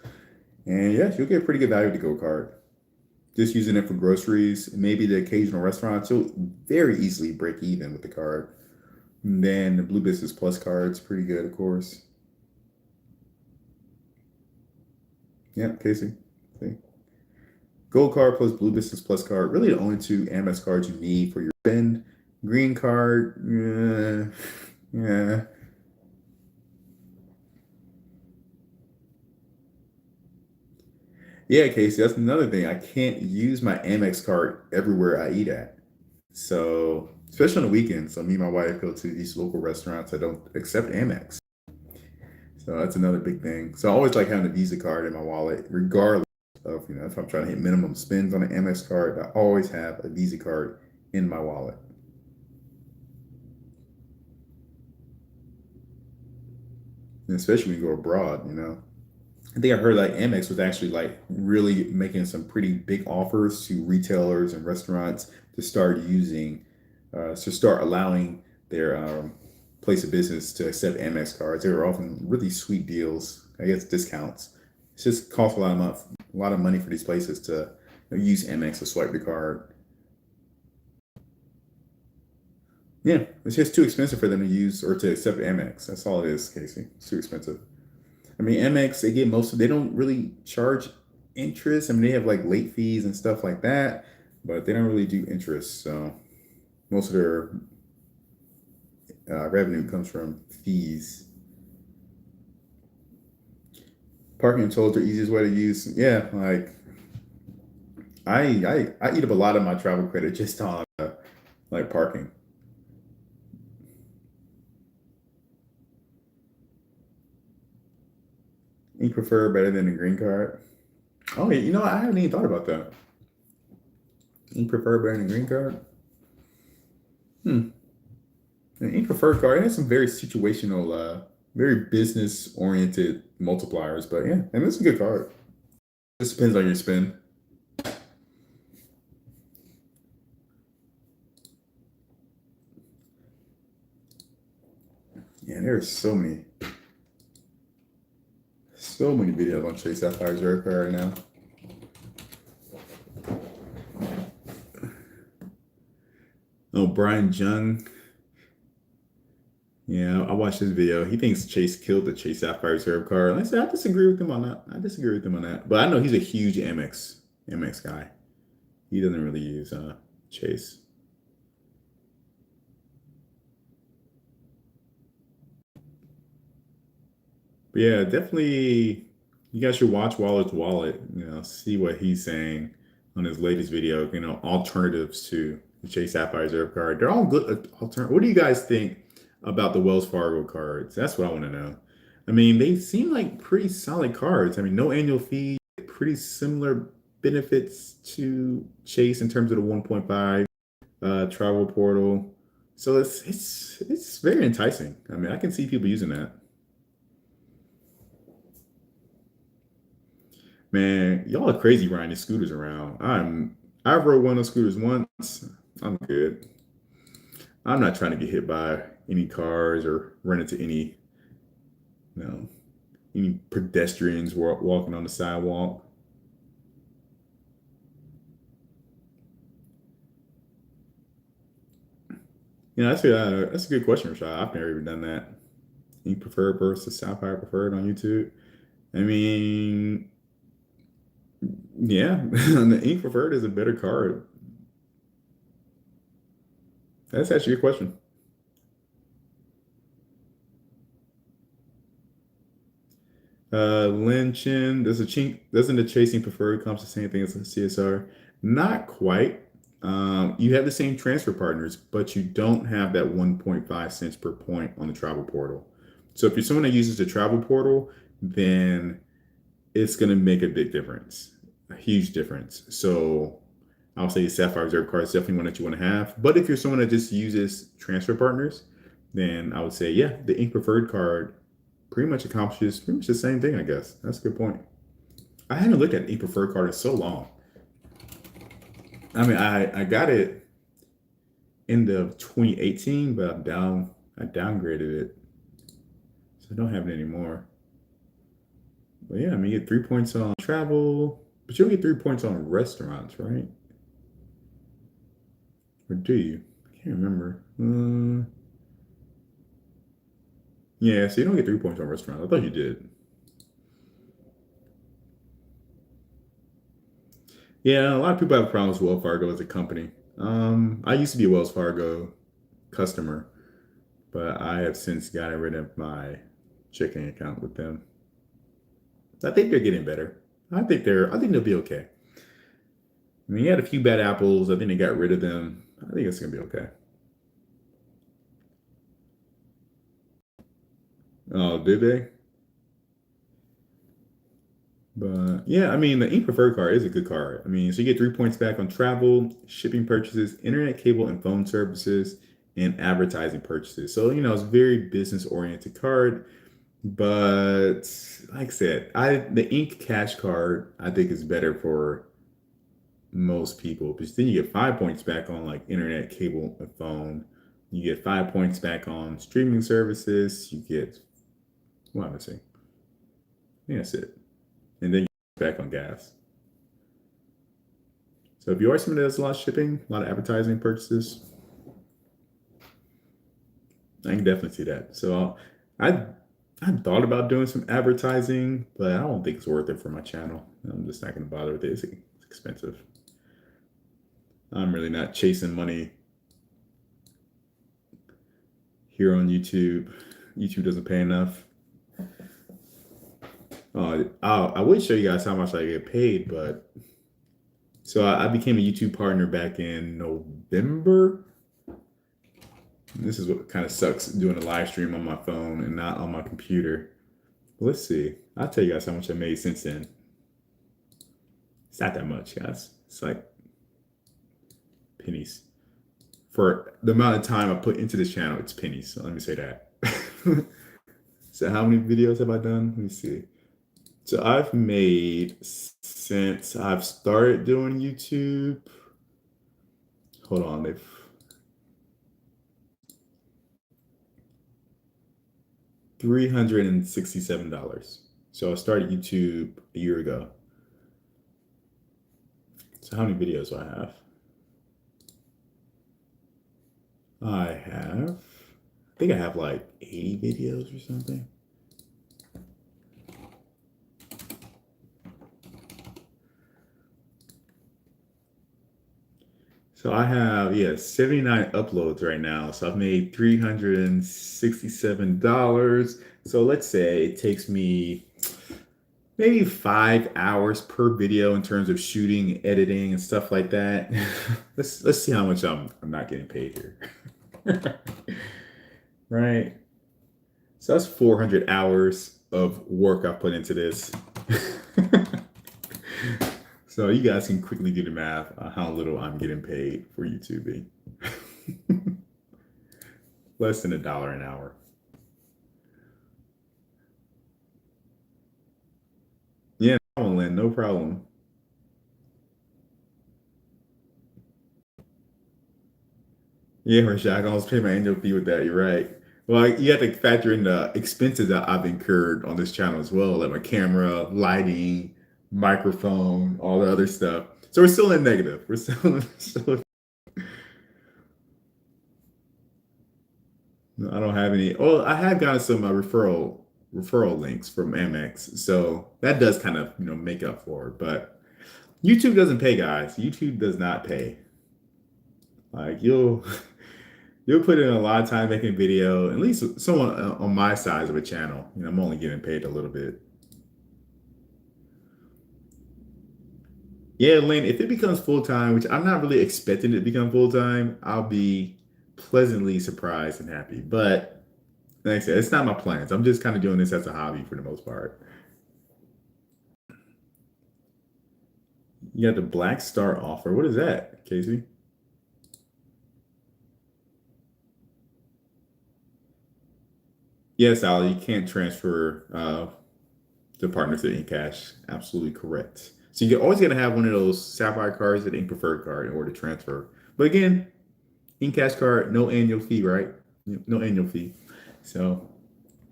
Speaker 1: and yeah, you'll get pretty good value with the Gold card. Just using it for groceries, maybe the occasional restaurant, you'll very easily break even with the card. And then the Blue Business Plus card's pretty good, of course. Yeah, Casey. See? Gold card plus Blue Business Plus card, really the only two Amex cards you need for your spend. Green card, yeah. Yeah, Casey, that's another thing. I can't use my Amex card everywhere I eat at. So, especially on the weekends, so me and my wife go to these local restaurants that don't accept Amex. So that's another big thing. So I always like having a Visa card in my wallet, regardless of, if I'm trying to hit minimum spends on an Amex card, I always have a Visa card in my wallet. And especially when you go abroad. I think I heard like Amex was actually like really making some pretty big offers to retailers and restaurants to start allowing their place of business to accept Amex cards. They were offering really sweet deals, I guess discounts. It's just cost a lot of money for these places to use Amex to swipe the card. Yeah, it's just too expensive for them to use or to accept Amex. That's all it is, Casey. It's too expensive. I mean, Amex, they don't really charge interest. I mean, they have like late fees and stuff like that, but they don't really do interest. So most of their revenue comes from fees. Parking tolls are the easiest way to use. Yeah, like I eat up a lot of my travel credit just on like parking. You prefer better than a green card? Oh, yeah, I haven't even thought about that. You prefer better than a green card? Hmm. An ink preferred card, it has some very situational, very business oriented multipliers, but yeah, and it's a good card. Just depends on your spend. Yeah, there's so many videos on Chase Sapphire's rare card now. Oh, Brian Jung. Yeah, I watched his video. He thinks Chase killed the Chase Sapphire Reserve card. And I said I disagree with him on that. I disagree with him on that. But I know he's a huge Amex guy. He doesn't really use Chase. But yeah, definitely you guys should watch Waller's Wallet, see what he's saying on his latest video, alternatives to the Chase Sapphire Reserve card. They're all good alternative. What do you guys think about the Wells Fargo cards? That's what I want to know. I mean, they seem like pretty solid cards. I mean, no annual fee, pretty similar benefits to Chase in terms of the 1.5 travel portal. So it's very enticing. I mean, I can see people using that. Man, y'all are crazy riding these scooters around. I rode one of those scooters once. I'm good. I'm not trying to get hit by any cars or run into you know, any pedestrians walking on the sidewalk. That's a good question, Rashad. I've never even done that. Ink preferred versus Sapphire preferred on YouTube. I mean, yeah, the ink preferred is a better card. That's actually a question. Lin Chin, doesn't the chasing preferred comes the same thing as the CSR? Not quite. You have the same transfer partners, but you don't have that 1.5 cents per point on the travel portal. So if you're someone that uses the travel portal, then it's going to make a big difference, a huge difference. So I'll say Sapphire Reserve card is definitely one that you want to have. But if you're someone that just uses transfer partners, then I would say, yeah, the Ink Preferred card pretty much accomplishes pretty much the same thing, I guess. That's a good point. I haven't looked at the Ink Preferred card in so long. I mean, I got it end of 2018, but I downgraded it. So I don't have it anymore. But yeah, I mean, you get 3 points on travel, but you don't get 3 points on restaurants, right? Or do you? I can't remember. Yeah, so you don't get 3 points on restaurants. I thought you did. Yeah, a lot of people have problems with Wells Fargo as a company. I used to be a Wells Fargo customer, but I have since gotten rid of my checking account with them. I think they're getting better. I think they'll be okay. I mean, you had a few bad apples. I think they got rid of them. I think it's gonna be okay. Oh, did they? But yeah, I mean, the Ink Preferred card is a good card. I mean, so you get 3 points back on travel, shipping purchases, internet cable and phone services, and advertising purchases. So, it's a very business oriented card. But like I said, the Ink Cash card I think is better for most people because then you get 5 points back on like internet, cable, and phone. You get 5 points back on streaming services. You get what am I saying? Yeah, that's it. And then you get back on gas. So if you are someone that does a lot of shipping, a lot of advertising purchases, I can definitely see that. So I I thought about doing some advertising, but I don't think it's worth it for my channel. I'm just not going to bother with it. It's expensive. I'm really not chasing money here on YouTube. YouTube doesn't pay enough. I would show you guys how much I get paid, but so I became a YouTube partner back in November. This is what kind of sucks doing a live stream on my phone and not on my computer. Let's see. I'll tell you guys how much I made since then. It's not that much, guys. It's like pennies. For the amount of time I put into this channel, it's pennies. So let me say that. So how many videos have I done? Let me see. So I've made since I've started doing YouTube. Hold on, they've $367. So I started YouTube a year ago. So how many videos do I have? I think I have like 80 videos or something. So I have, 79 uploads right now. So I've made $367. So let's say it takes me maybe 5 hours per video in terms of shooting, editing, and stuff like that. Let's see how much I'm not getting paid here. Right. So that's 400 hours of work I put into this. So you guys can quickly do the math on how little I'm getting paid for YouTube. Less than $1 an hour. Yeah, no problem, Lynn, no problem. Yeah, Rashad, I can almost pay my annual fee with that. You're right. Well, you have to factor in the expenses that I've incurred on this channel as well, like my camera, lighting, microphone, all the other stuff. So we're still in negative. We're still No, I don't have any. Well, I have gotten some referral links from Amex, so that does kind of make up for it. But YouTube doesn't pay, guys. YouTube does not pay. Like you'll put in a lot of time making a video. At least someone on my size of a channel. I'm only getting paid a little bit. Yeah, Lynn, if it becomes full time, which I'm not really expecting it to become full time, I'll be pleasantly surprised and happy. But like I said, it's not my plans. I'm just kind of doing this as a hobby for the most part. You got the Black Star offer. What is that, Casey? Yes, Ali, you can't transfer the partner to in-cash. Absolutely correct. So you're always going to have one of those Sapphire cards that ain't preferred card in order to transfer. But again, in-cash card, no annual fee, right? No annual fee. So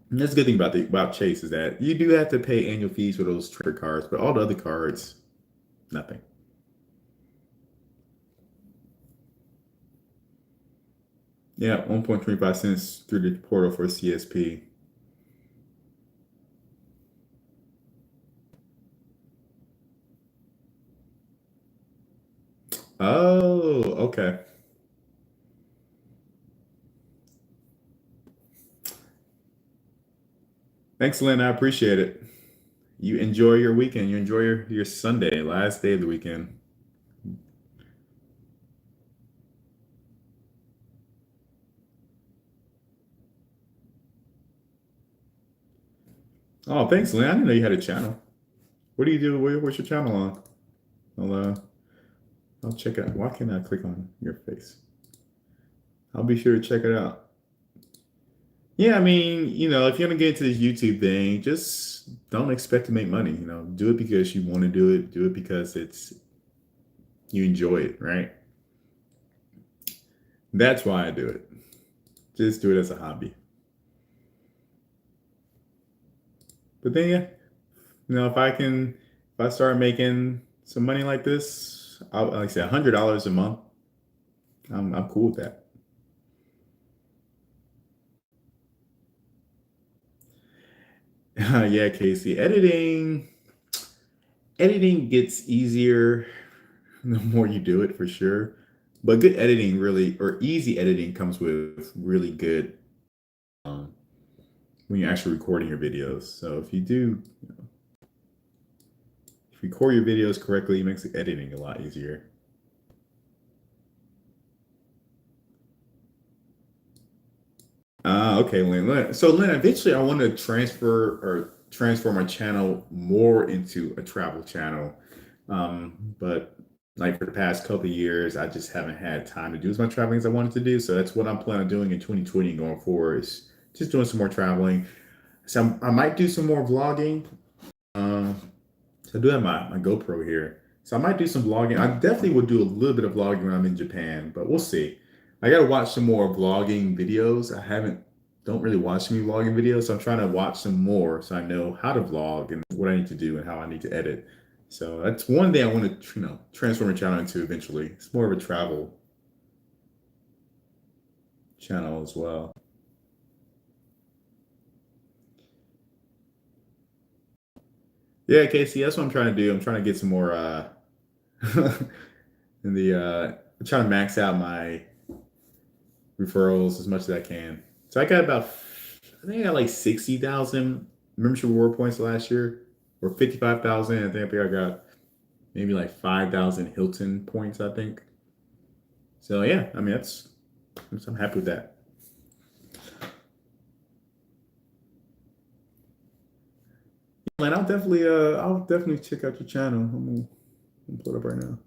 Speaker 1: that's the good thing about Chase is that you do have to pay annual fees for those transfer cards, but all the other cards, nothing. Yeah, 1.25 cents through the portal for CSP. Oh, okay. Thanks, Lynn. I appreciate it. You enjoy your weekend. You enjoy your Sunday, last day of the weekend. Oh, thanks, Lynn. I didn't know you had a channel. What do you do? What's your channel on? I'll check it out. Why can't I click on your face? I'll be sure to check it out. Yeah, I mean, if you're gonna get into this YouTube thing, just don't expect to make money. Do it because you want to do it. Do it because you enjoy it, right? That's why I do it. Just do it as a hobby. But then, yeah, if I start making some money like this, like I say, $100 a month, I'm cool with that. Yeah, Casey, editing gets easier the more you do it for sure. But good editing really, or easy editing comes with really good um, when you're actually recording your videos. So if you record your videos correctly, it makes the editing a lot easier. Okay, Lynn. So, Lynn, eventually I want to transform my channel more into a travel channel. But like for the past couple of years, I just haven't had time to do as much traveling as I wanted to do. So that's what I'm planning on doing in 2020 and going forward is just doing some more traveling. So I might do some more vlogging. Um, so I do have my GoPro here. So I might do some vlogging. I definitely will do a little bit of vlogging when I'm in Japan, but we'll see. I gotta watch some more vlogging videos. Don't really watch any vlogging videos, so I'm trying to watch some more so I know how to vlog and what I need to do and how I need to edit. So that's one thing I want to, transform a channel into eventually. It's more of a travel channel as well. Yeah, Casey, that's what I'm trying to do. I'm trying to get some more in the I'm trying to max out my referrals as much as I can. So I think I got like 60,000 membership reward points last year, or 55,000. I got maybe like 5,000 Hilton points, I think. So yeah, I mean I'm happy with that. And I'll definitely check out your channel. I'm gonna pull it up right now.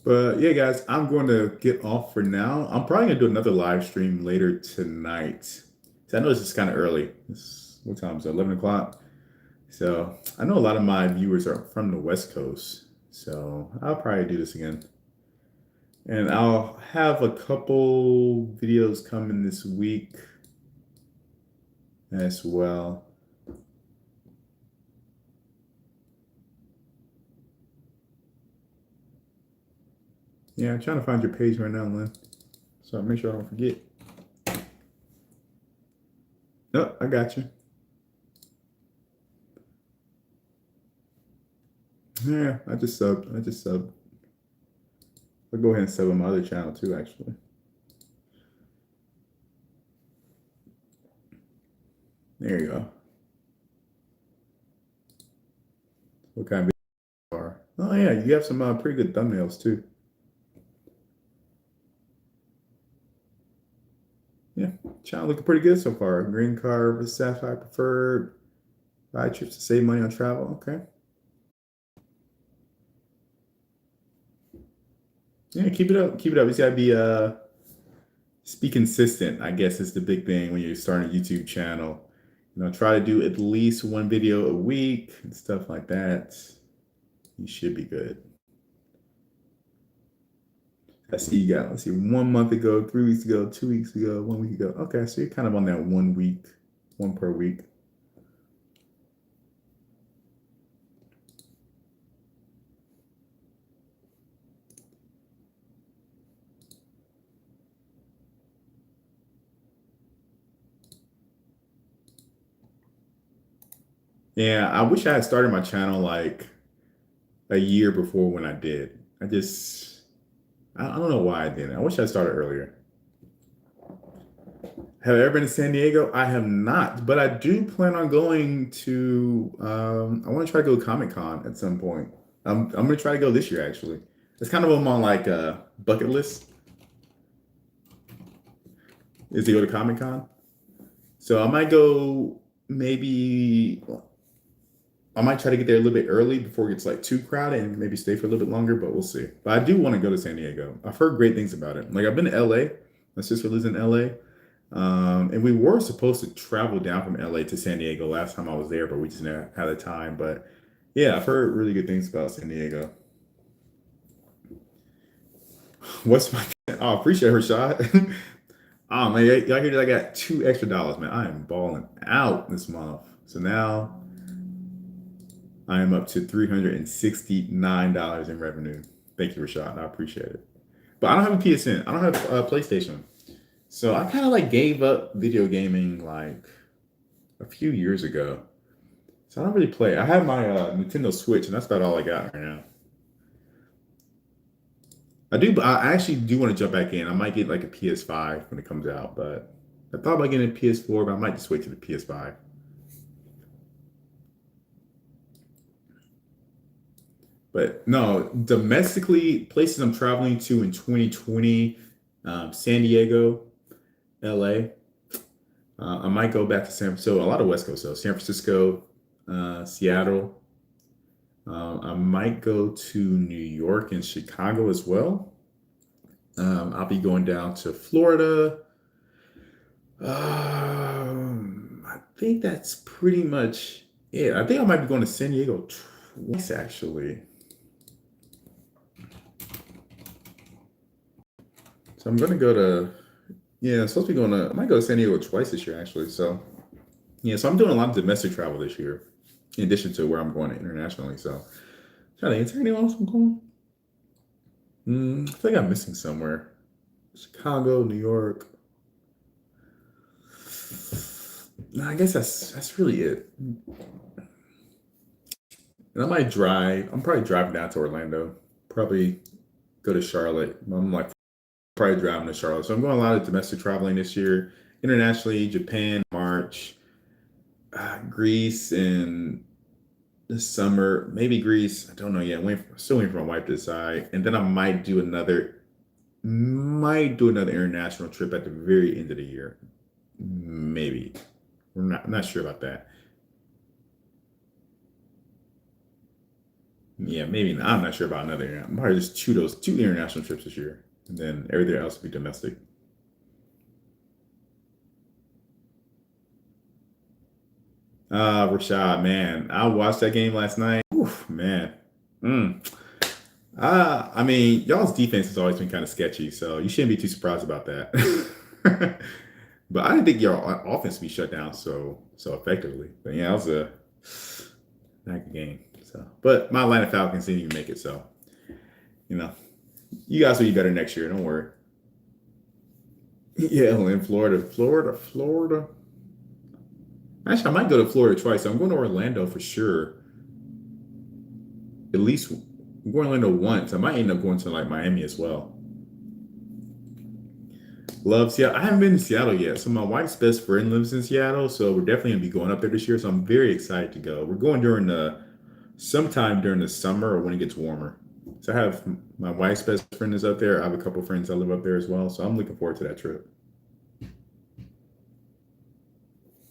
Speaker 1: But, yeah, guys, I'm going to get off for now. I'm probably gonna do another live stream later tonight. So I know this is kind of early. What time is it? 11 o'clock. So I know a lot of my viewers are from the West Coast. So I'll probably do this again. And I'll have a couple videos coming this week as well. Yeah, I'm trying to find your page right now, Lynn. So make sure I don't forget. Nope, I got you. Yeah, I just subbed. I'll go ahead and sub on my other channel too, actually. There you go. What kind of videos are? Oh yeah, you have some pretty good thumbnails too. Yeah. Channel looking pretty good so far. Green card with Sapphire preferred. Buy trips to save money on travel. Okay. Yeah, keep it up. Keep it up. It's gotta be consistent, I guess is the big thing when you're starting a YouTube channel. Try to do at least one video a week and stuff like that. You should be good. I see you got, let's see, 1 month ago, 3 weeks ago, 2 weeks ago, 1 week ago. Okay, so you're kind of on that 1 week, one per week. Yeah, I wish I had started my channel like a year before when I did. I don't know why I didn't. I wish I started earlier. Have I ever been to San Diego? I have not, but I do plan on going to. I want to try to go to Comic Con at some point. I'm gonna try to go this year actually. It's kind of on my like bucket list is to go to Comic Con. So I might go maybe I might try to get there a little bit early before it gets like too crowded and maybe stay for a little bit longer, but we'll see. But I do want to go to San Diego. I've heard great things about it. Like I've been to LA. My sister lives in LA. And we were supposed to travel down from LA to San Diego last time I was there, but we just never had the time. But yeah, I've heard really good things about San Diego. What's my oh, appreciate her shot. Oh man, y'all hear that I got $2 extra, man. I am balling out this month. So now I am up to $369 in revenue. Thank you, Rashad. I appreciate it. But I don't have a PSN. I don't have a PlayStation. So I kind of like gave up video gaming like a few years ago. So I don't really play. I have my Nintendo Switch, and that's about all I got right now. I actually do want to jump back in. I might get like a PS5 when it comes out, but I thought about getting a PS4, but I might just wait to the PS5. But no, domestically, places I'm traveling to in 2020, San Diego, LA. I might go back to San Francisco, a lot of West Coast, so San Francisco, Seattle. I might go to New York and Chicago as well. I'll be going down to Florida. I think that's pretty much it. I think I might be going to San Diego twice, actually. So I'm going to go to, yeah, I'm supposed to be going to, I might go to San Diego twice this year, actually. So, yeah, so I'm doing a lot of domestic travel this year, in addition to where I'm going internationally. So, trying to, is there anyone else I'm going? I think I'm missing somewhere. Chicago, New York. No, I guess that's really it. And I might drive. I'm probably driving down to Orlando. Probably go to Charlotte. I'm like probably driving to Charlotte. So I'm going a lot of domestic traveling this year. Internationally, Japan, March, Greece in the summer. Maybe Greece. I don't know yet. Still waiting for my wife to decide. And then I might do another international trip at the very end of the year. Maybe. I'm not sure about that. Yeah, maybe not. I'm not sure about another year. I'm probably just two international trips this year. And then everything else will be domestic. Rashad, man. I watched that game last night. Oof, man. Mm. I mean, y'all's defense has always been kind of sketchy, so you shouldn't be too surprised about that. But I didn't think your offense would be shut down so effectively. But yeah, it was a not good game. So, but my Atlanta Falcons didn't even make it. So, you know, you guys will be better next year. Don't worry. Yeah, in Florida. Actually, I might go to Florida twice. So I'm going to Orlando for sure. At least I'm going to Orlando once. I might end up going to like Miami as well. Love Seattle. I haven't been to Seattle yet. So my wife's best friend lives in Seattle. So we're definitely gonna be going up there this year. So I'm very excited to go. We're going sometime during the summer or when it gets warmer. So I have my wife's best friend is up there. I have a couple friends that live up there as well. So I'm looking forward to that trip.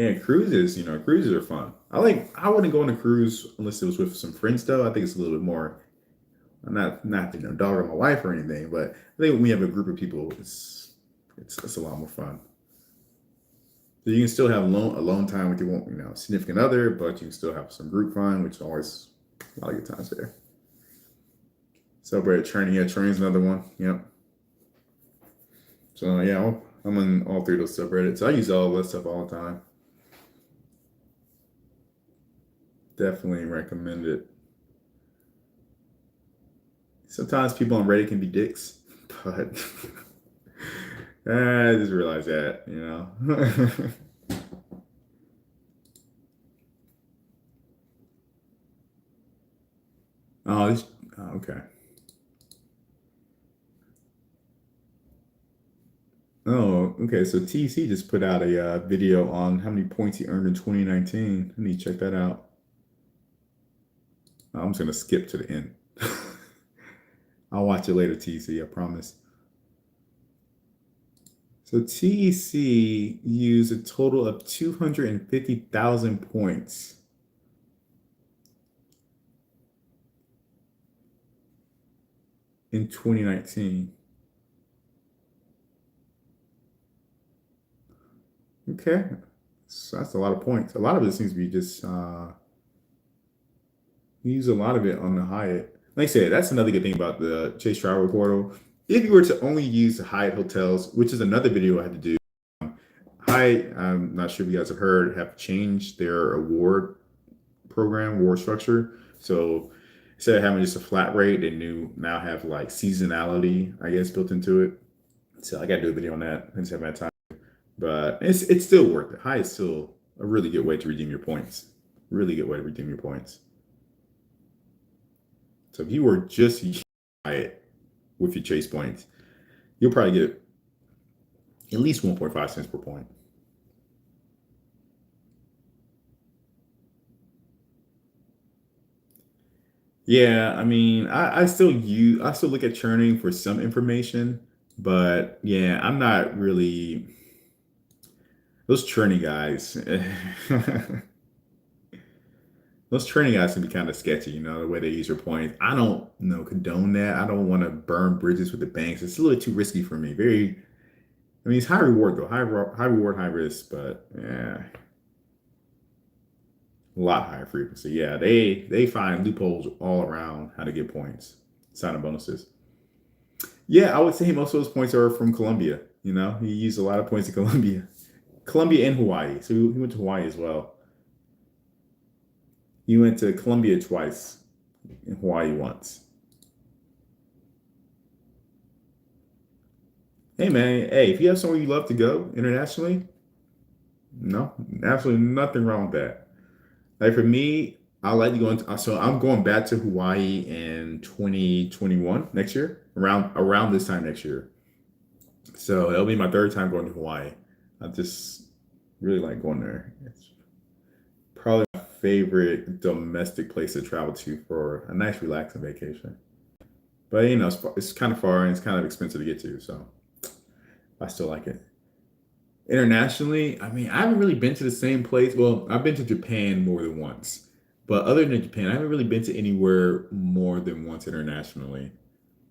Speaker 1: And cruises, cruises are fun. I wouldn't go on a cruise unless it was with some friends though. I think it's a little bit more, not dog on my wife or anything, but I think when we have a group of people, it's a lot more fun. So you can still have alone time with your significant other, but you can still have some group fun, which is always a lot of good times there. Celebrate training. Yeah, training's another one. Yep. So yeah, I'm on all three of those subreddits. I use all that stuff all the time. Definitely recommend it. Sometimes people on Reddit can be dicks, but I just realized that. Okay. Oh, okay. So TC just put out a video on how many points he earned in 2019. I need to check that out. I'm just gonna skip to the end. I'll watch it later, TC. I promise. So TC used a total of 250,000 points in 2019. Okay, so that's a lot of points. A lot of it seems to be just you use a lot of it on the Hyatt. Like I said, that's another good thing about the Chase Travel Portal. If you were to only use the Hyatt hotels, which is another video I had to do, Hyatt, I'm not sure if you guys have heard, have changed their award structure. So instead of having just a flat rate, they now have like seasonality, I guess, built into it. So I got to do a video on that. I just haven't had time. But it's still worth it. Hyatt's still a really good way to redeem your points. Really good way to redeem your points. So if you were just using Hyatt with your Chase points, you'll probably get at least 1.5 cents per point. Yeah, I mean, I still look at churning for some information, but yeah, I'm not really those churning guys. Those training guys can be kind of sketchy, the way they use your points. I don't, condone that. I don't want to burn bridges with the banks. It's a little too risky for me. I mean, it's high reward though. High reward, high risk, but yeah, a lot higher frequency. Yeah, they find loopholes all around how to get points, sign-up bonuses. Yeah, I would say most of those points are from Colombia. He used a lot of points in Colombia and Hawaii. So he went to Hawaii as well. He went to Colombia twice, and Hawaii once. Hey man, hey, if you have somewhere you love to go internationally, no, absolutely nothing wrong with that. Like for me, I like to go into, so I'm going back to Hawaii in 2021 next year, around this time next year. So it'll be my third time going to Hawaii. I just really like going there. It's probably my favorite domestic place to travel to for a nice relaxing vacation. But it's kind of far and it's kind of expensive to get to, so I still like it. Internationally, I mean, I haven't really been to the same place. Well, I've been to Japan more than once, but other than Japan, I haven't really been to anywhere more than once internationally.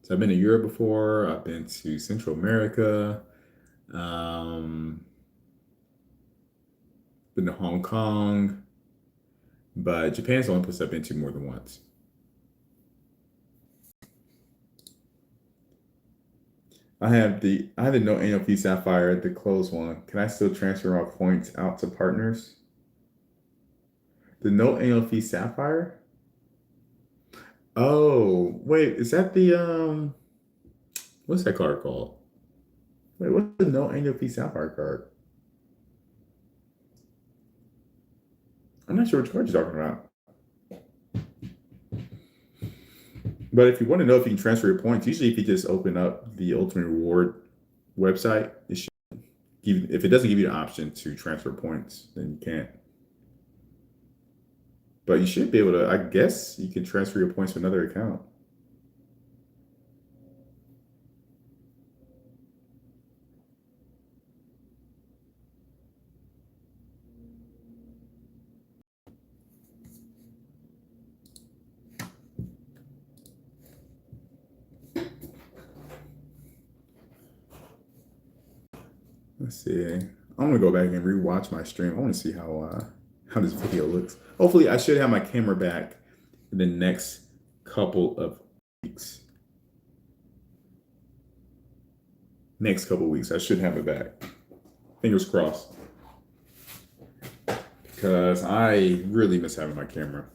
Speaker 1: So I've been to Europe before. I've been to Central America. Um, been to Hong Kong, but Japan's the only place I've been to more than once. I have the no annual fee Sapphire, the closed one. Can I still transfer my points out to partners? The no annual fee Sapphire? Oh, wait, is that the what's that card called? Wait, what's the no annual fee Sapphire card? I'm not sure which card you're talking about. But if you want to know if you can transfer your points, usually if you just open up the Ultimate Reward website, if it doesn't give you the option to transfer points, then you can't. But you should be able to, I guess you can transfer your points to another account. Let's see. I'm gonna go back and rewatch my stream. I want to see how this video looks. Hopefully, I should have my camera back in the next couple of weeks. Next couple of weeks, I should have it back. Fingers crossed. Because I really miss having my camera.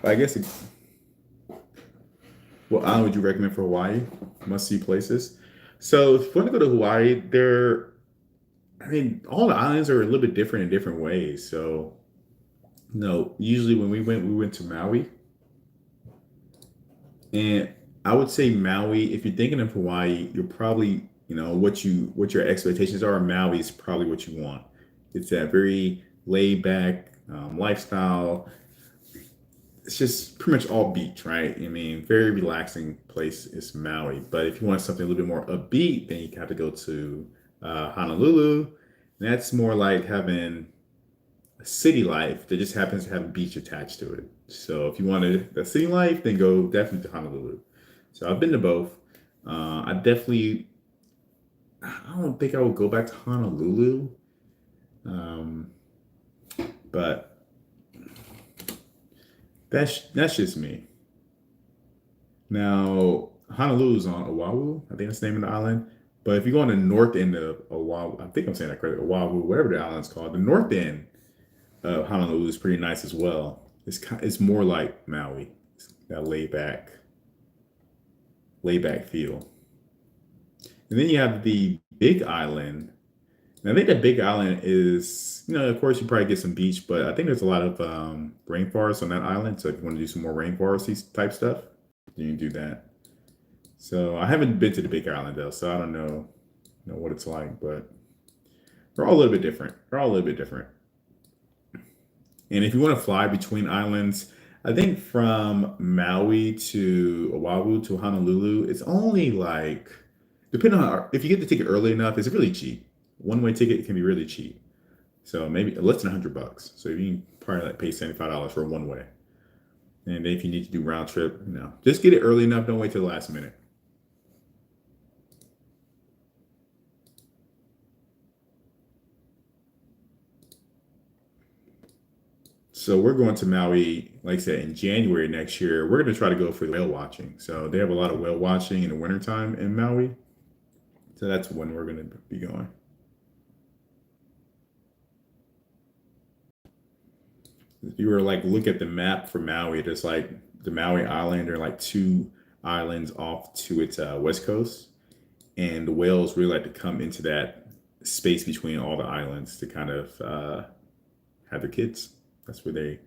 Speaker 1: I guess what island would you recommend for Hawaii? Must-see places. So if you want to go to Hawaii, all the islands are a little bit different in different ways. So, usually when we went to Maui. And I would say Maui, if you're thinking of Hawaii, you're probably, what your expectations are. Maui is probably what you want. It's that very laid back lifestyle. It's just pretty much all beach, right? I mean, very relaxing place is Maui. But if you want something a little bit more upbeat, then you have to go to Honolulu. And that's more like having a city life that just happens to have a beach attached to it. So if you wanted a city life, then go definitely to Honolulu. So I've been to both. I don't think I would go back to Honolulu. But that's just me. Now, Honolulu's on Oahu. I think that's the name of the island. But if you go on the north end of Oahu, I think I'm saying that correctly, Oahu, whatever the island's called, the north end of Honolulu is pretty nice as well. It's more like Maui. It's that laid back feel. And then you have the Big Island. And I think that Big Island is, of course, you probably get some beach, but I think there's a lot of rainforest on that island. So if you want to do some more rainforesty type stuff, you can do that. So I haven't been to the Big Island though, so I don't know what it's like, but they're all a little bit different. And if you want to fly between islands, I think from Maui to Oahu to Honolulu, it's only like, depending on if you get the ticket early enough, it's really cheap. One-way ticket can be really cheap. So maybe less than $100. So you can probably pay $75 for a one-way. And if you need to do round trip, just get it early enough. Don't wait till the last minute. So we're going to Maui, like I said, in January next year. We're going to try to go for whale watching. So they have a lot of whale watching in the wintertime in Maui. So that's when we're going to be going. If you were look at the map for Maui, there's the Maui Island are like two islands off to its west coast. And the whales really like to come into that space between all the islands to kind of have their kids. That's where they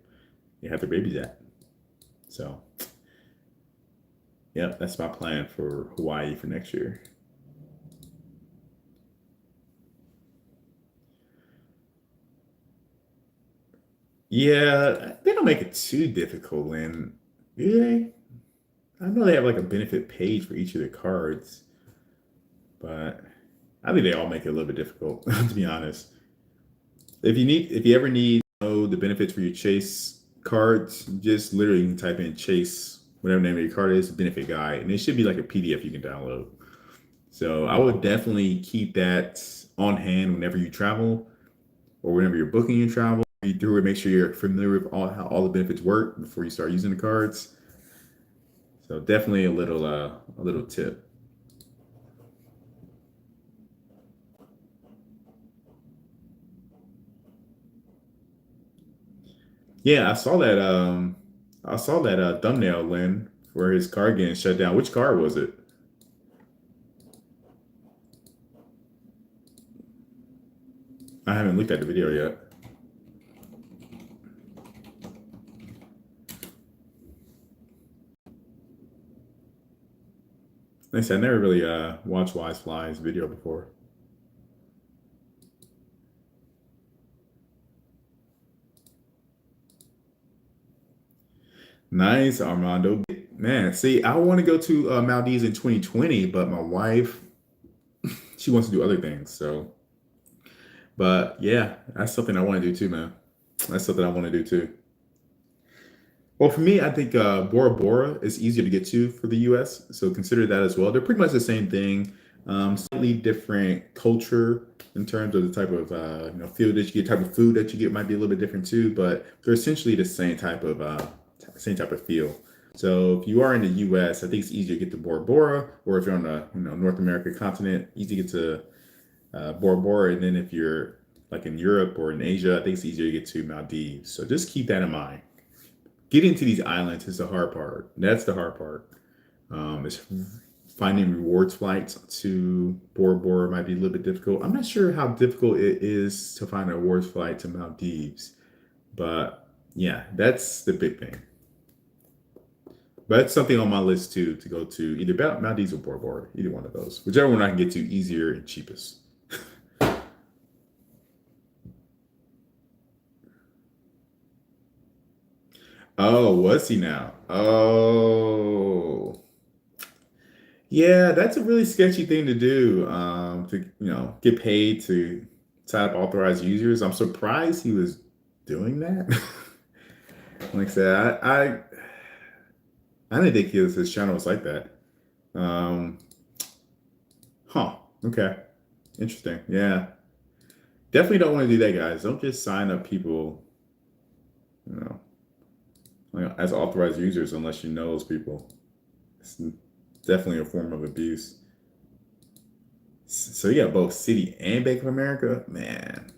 Speaker 1: have their babies at. So, yeah, that's my plan for Hawaii for next year. Yeah, they don't make it too difficult, and do they? I know they have a benefit page for each of their cards, but I think they all make it a little bit difficult, to be honest. If you ever need to know the benefits for your Chase cards, just literally you can type in Chase, whatever the name of your card is, benefit guide, and it should be like a PDF you can download. So I would definitely keep that on hand whenever you travel or whenever you're booking your travel. You do it, make sure you're familiar with how all the benefits work before you start using the cards. So definitely a little tip. Yeah, I saw that thumbnail, Lynn, for his car getting shut down. Which car was it? I haven't looked at the video yet. Like I said, I never really watched Wise Fly's video before. Nice, Armando. Man, see, I want to go to Maldives in 2020, but my wife, she wants to do other things. So, but yeah, that's something I want to do too, man. That's something I want to do too. Well, for me, I think Bora Bora is easier to get to for the U.S., so consider that as well. They're pretty much the same thing, slightly different culture in terms of the type of field that you get, type of food that you get might be a little bit different too, but they're essentially the same type of feel. So if you are in the U.S., I think it's easier to get to Bora Bora, or if you're on the North America continent, easy to get to Bora Bora, and then if you're like in Europe or in Asia, I think it's easier to get to Maldives. So just keep that in mind. Getting to these islands is the hard part. That's the hard part. Is finding rewards flights to Bora Bora might be a little bit difficult. I'm not sure how difficult it is to find a rewards flight to Maldives, but yeah, that's the big thing. But it's something on my list too to go to either Maldives or Bora Bora, either one of those, whichever one I can get to easier and cheapest. Oh, was he now? Oh, yeah, that's a really sketchy thing to do. To get paid to type authorized users. I'm surprised he was doing that. Like I said, I didn't think his channel was like that. Um, huh. Okay. Interesting. Yeah. Definitely don't want to do that, guys. Don't just sign up people, you know, as authorized users unless you know those people. It's definitely a form of abuse. So yeah, both Citi and Bank of America, man,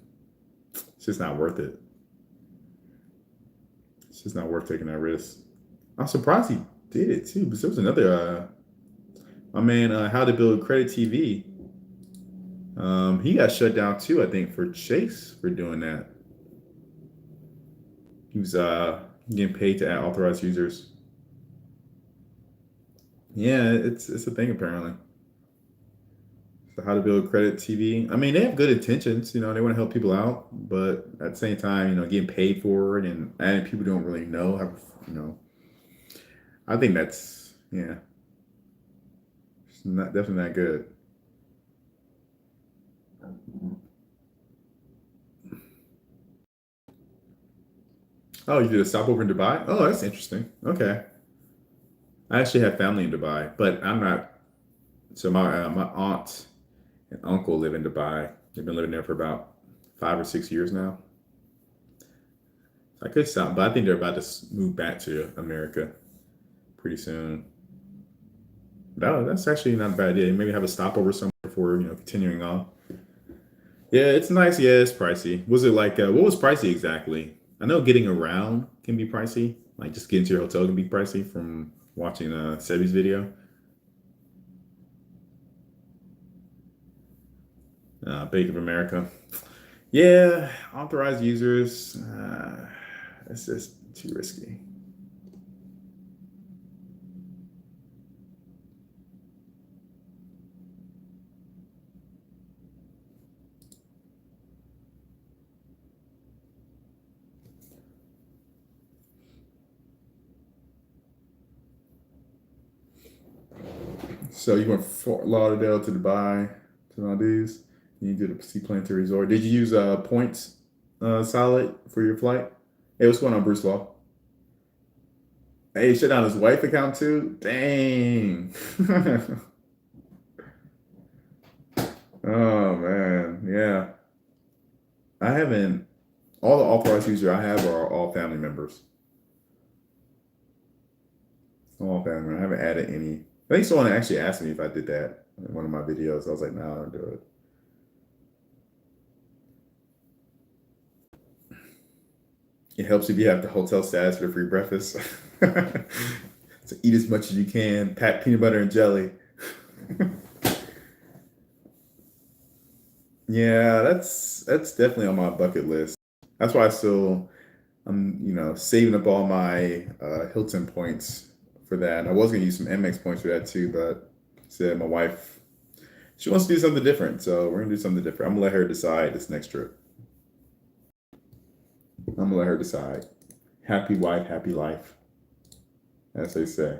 Speaker 1: it's just not worth it. It's just not worth taking that risk. I'm surprised he did it too, but there was another my man, How to Build Credit TV. He got shut down too, I think, for Chase for doing that. He was getting paid to add authorized users. Yeah, it's a thing apparently. So How to Build Credit TV. I mean, they have good intentions, they want to help people out, but at the same time, getting paid for it and adding people who don't really know how, you know, I think that's yeah, it's not definitely not good. Oh, you did a stopover in Dubai? Oh, that's interesting. Okay. I actually have family in Dubai, but I'm not. So my aunt and uncle live in Dubai. They've been living there for about 5 or 6 years now. I could stop, but I think they're about to move back to America pretty soon. No, that's actually not a bad idea. Maybe have a stopover somewhere before continuing on. Yeah, it's nice. Yeah, it's pricey. Was it like what was pricey exactly? I know getting around can be pricey. Like just getting to your hotel can be pricey from watching Sebi's video. Bank of America. Yeah, authorized users. That's just too risky. So you went from Fort Lauderdale to Dubai to Maldives. You did a seaplane to resort. Did you use points solid for your flight? Hey, what's going on, Bruce Law? Hey, he shut down his wife account too. Dang. Oh man, yeah. I haven't. All the authorized users I have are all family members. All family members. I haven't added any. I think someone actually asked me if I did that in one of my videos. I was like, no, I don't do it. It helps if you have the hotel status for the free breakfast. So eat as much as you can. Pack peanut butter and jelly. Yeah, that's definitely on my bucket list. That's why I'm saving up all my Hilton points for that. I was gonna use some MX points for that too, but said my wife she wants to do something different, so we're gonna do something different. I'm gonna let her decide this next trip. I'm gonna let her decide. Happy wife, happy life, as they say.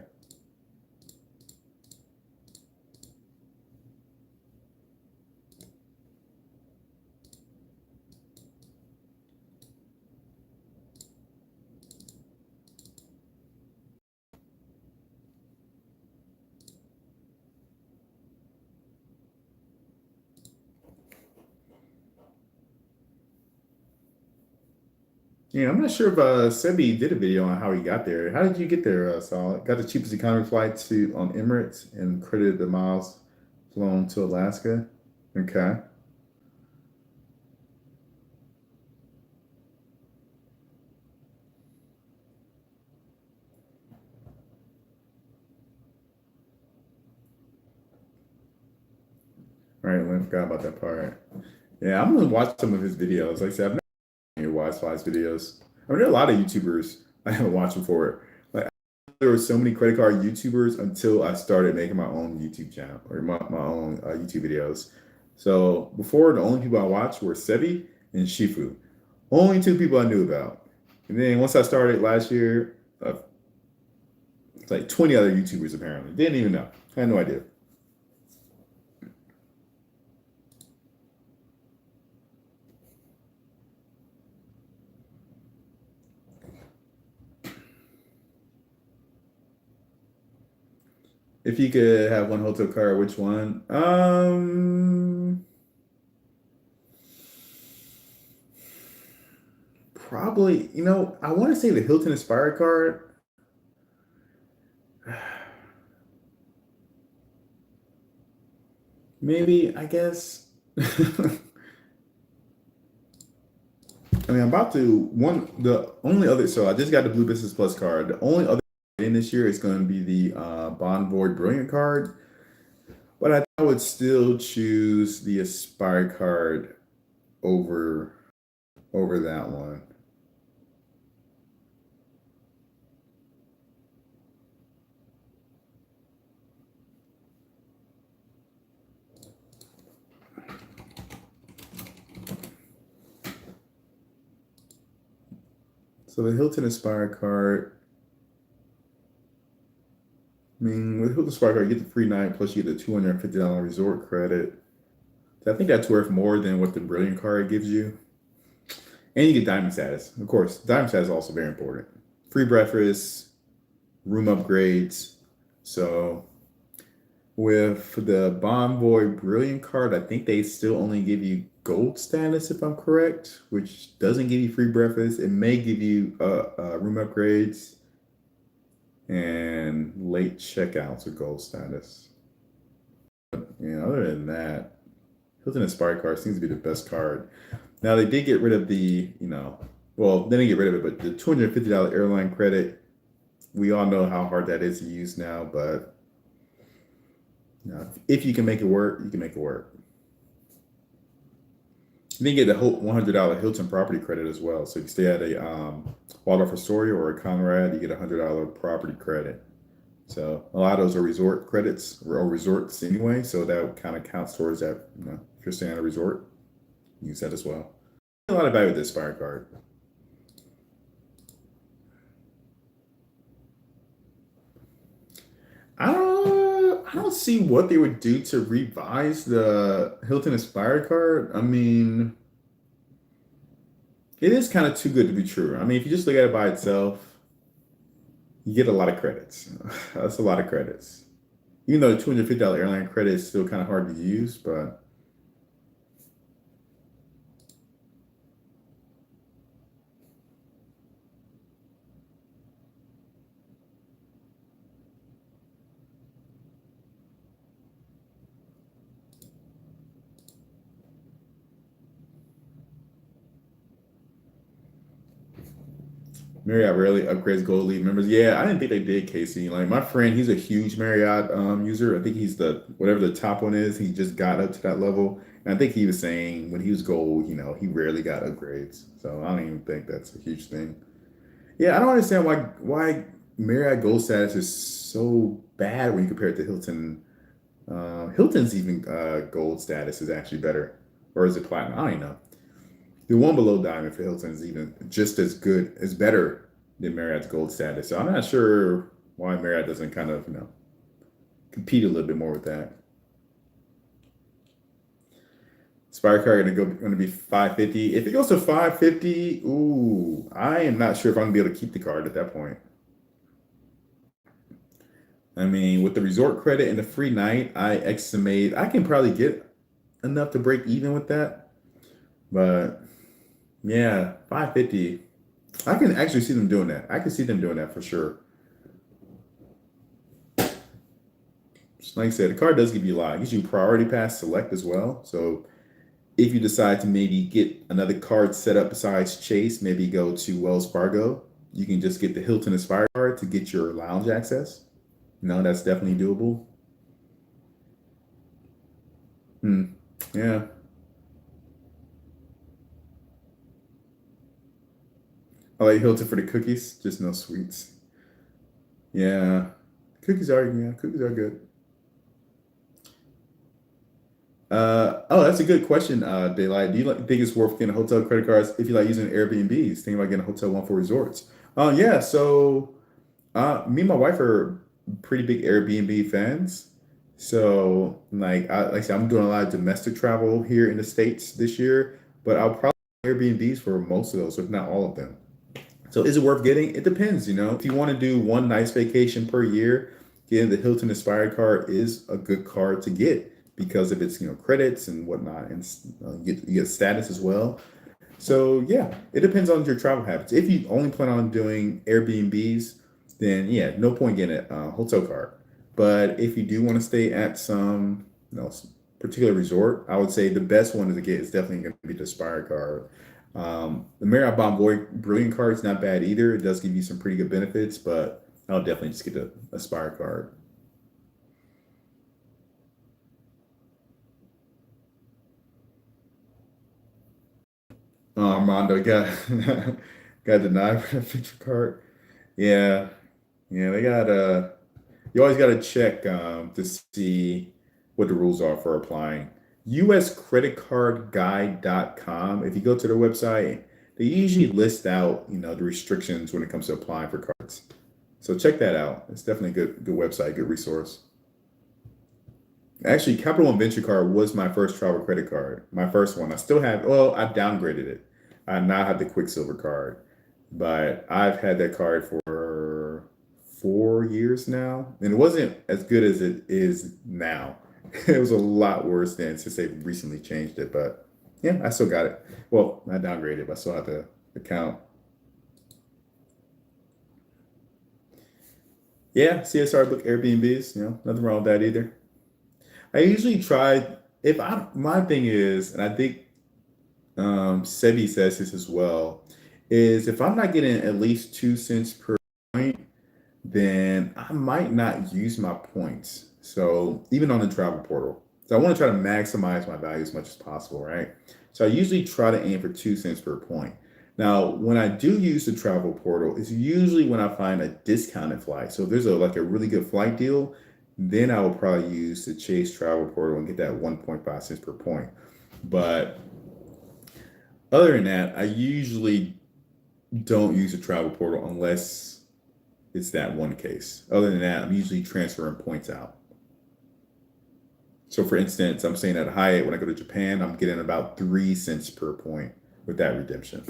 Speaker 1: Yeah, I'm not sure if Sebi did a video on how he got there. How did you get there, Saul? Got the cheapest economy flight to on Emirates and credited the miles flown to Alaska. Okay. All right, I forgot about that part. Yeah, I'm gonna watch some of his videos. Like I said, I've never watched Wise videos. I mean, there are a lot of YouTubers I haven't watched before. Like there were so many credit card YouTubers until I started making my own YouTube channel or my own YouTube videos. So before, the only people I watched were Sebi and Shifu. Only two people I knew about. And then once I started last year, it's like 20 other YouTubers apparently. Didn't even know. I had no idea. If you could have one hotel card, which one? Probably, I want to say the Hilton Aspire card. Maybe, I guess. I mean, I'm about to the only other, so I just got the Blue Business Plus card. The only other in this year is going to be the Bond Void Brilliant card, but I would still choose the Aspire card over that one. So the Hilton Aspire card, I mean, with Hilton Aspire card, you get the free night plus you get the $250 resort credit. So I think that's worth more than what the Brilliant card gives you. And you get diamond status. Of course, diamond status is also very important. Free breakfast, room upgrades. So with the Bonvoy Brilliant card, I think they still only give you gold status, if I'm correct, which doesn't give you free breakfast. It may give you room upgrades and late checkouts with gold status. But, other than that, Hilton Aspire card seems to be the best card. Now they did get rid of well, they didn't get rid of it, but the $250 airline credit, we all know how hard that is to use now, but if you can make it work, you can make it work. You then get the $100 Hilton property credit as well. So if you stay at a Waldorf Astoria or a Conrad, you get a $100 property credit. So a lot of those are resort credits or resorts anyway. So that kind of counts towards that. If you're staying at a resort, use that as well. A lot of value with this Aspire card. I don't see what they would do to revise the Hilton Aspire card. I mean, it is kind of too good to be true. I mean, if you just look at it by itself, you get a lot of credits. That's a lot of credits. Even though the $250 airline credit is still kind of hard to use, but Marriott rarely upgrades gold lead members. Yeah, I didn't think they did, Casey. Like my friend, he's a huge Marriott user. I think he's the whatever the top one is. He just got up to that level, and I think he was saying when he was gold, he rarely got upgrades. So I don't even think that's a huge thing. Yeah, I don't understand why Marriott gold status is so bad when you compare it to Hilton. Hilton's even gold status is actually better, or is it platinum? I don't know. The one below diamond for Hilton is even just as good, as better than Marriott's gold status. So I'm not sure why Marriott doesn't kind of, compete a little bit more with that. Spire card going to be 550. If it goes to 550, ooh, I am not sure if I'm gonna be able to keep the card at that point. I mean, with the resort credit and the free night, I estimate I can probably get enough to break even with that. But yeah, 550. I can actually see them doing that. I can see them doing that for sure. Like I said, the card does give you a lot. It gives you priority pass select as well. So if you decide to maybe get another card set up besides Chase, maybe go to Wells Fargo, you can just get the Hilton Aspire card to get your lounge access. No, that's definitely doable. Hmm. Yeah. I like Hilton for the cookies, just no sweets. Yeah. Cookies are good. Oh, that's a good question, Daylight. Do you think it's worth getting hotel credit cards if you like using Airbnbs? Thinking about getting a hotel one for resorts. Yeah. So, me and my wife are pretty big Airbnb fans. So, like I said, I'm doing a lot of domestic travel here in the States this year, but I'll probably Airbnbs for most of those, if not all of them. So is it worth getting? It depends, you know. If you want to do one nice vacation per year, getting the Hilton Inspired card is a good card to get because of its, credits and whatnot, and you get status as well. So yeah, it depends on your travel habits. If you only plan on doing Airbnbs, then yeah, no point getting a hotel card. But if you do want to stay at some, particular resort, I would say the best one to get is definitely going to be the Aspire card. The Marriott Bonvoy Brilliant card is not bad either. It does give you some pretty good benefits, but I'll definitely just get the Aspire card. Armando got got denied for the picture card. Yeah, yeah, they got you always got to check to see what the rules are for applying. UScreditcardguide.com. If you go to their website, they usually list out, the restrictions when it comes to applying for cards. So check that out. It's definitely a good website, good resource. Actually, Capital One Venture Card was my first travel credit card. My first one. I still have, well, I downgraded it. I now have the Quicksilver card, but I've had that card for 4 years now, and it wasn't as good as it is now. It was a lot worse than since they recently changed it, but yeah, I still got it. Well, I downgraded, but I still have the account. Yeah, CSR book Airbnbs, nothing wrong with that either. I usually try if I my thing is, and I think Sebi says this as well, is if I'm not getting at least 2 cents per point, then I might not use my points. So even on the travel portal. So I want to try to maximize my value as much as possible, right? So I usually try to aim for 2 cents per point. Now, when I do use the travel portal, it's usually when I find a discounted flight. So if there's a really good flight deal, then I will probably use the Chase travel portal and get that 1.5 cents per point. But other than that, I usually don't use the travel portal unless it's that one case. Other than that, I'm usually transferring points out. So, for instance, I'm saying at Hyatt when I go to Japan, I'm getting about 3 cents per point with that redemption.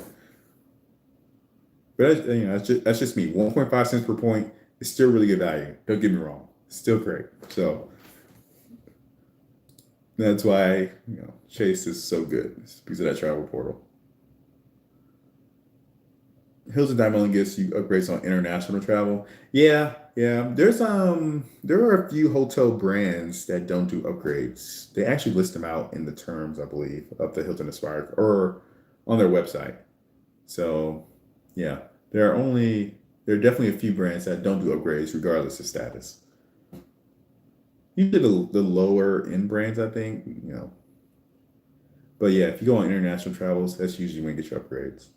Speaker 1: But that's just me. 1.5 cents per point is still really good value. Don't get me wrong, still great. So that's why Chase is so good. It's because of that travel portal. Hills and Diamond only gets you upgrades on international travel. Yeah, yeah. There are a few hotel brands that don't do upgrades. They actually list them out in the terms, I believe, of the Hilton Aspire or on their website. So yeah, there are definitely a few brands that don't do upgrades regardless of status. Usually the lower end brands, I think. But yeah, if you go on international travels, that's usually when you get your upgrades.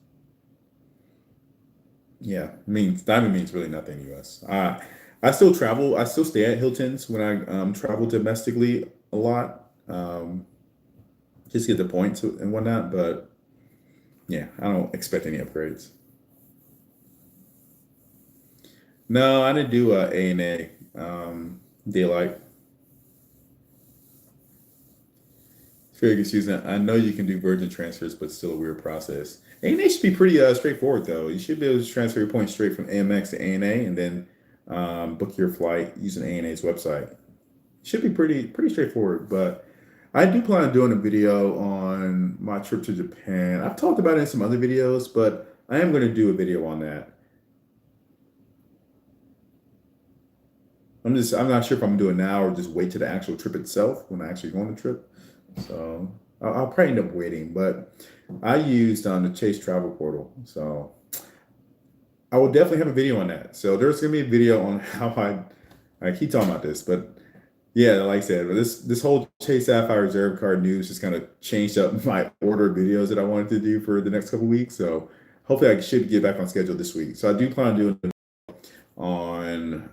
Speaker 1: Yeah, means diamond means really nothing in the U.S. I still travel. I still stay at Hilton's when I travel domestically a lot. Just get the points and whatnot. But yeah, I don't expect any upgrades. No, I didn't do A&A daylight. Very confusing. I know you can do Virgin transfers, but still a weird process. A&A should be pretty straightforward though. You should be able to transfer your points straight from AMX to A&A and then book your flight using A&A's website. Should be pretty straightforward. But I do plan on doing a video on my trip to Japan. I've talked about it in some other videos, but I am going to do a video on that. I'm not sure if I'm doing it now or just wait to the actual trip itself when I actually go on the trip. So I'll probably end up waiting, but I used on the Chase travel portal. So I will definitely have a video on that. So there's going to be a video on how I keep talking about this, but yeah, like I said, this whole Chase Sapphire Reserve card news just kind of changed up my order of videos that I wanted to do for the next couple of weeks. So hopefully I should get back on schedule this week. So I do plan on doing on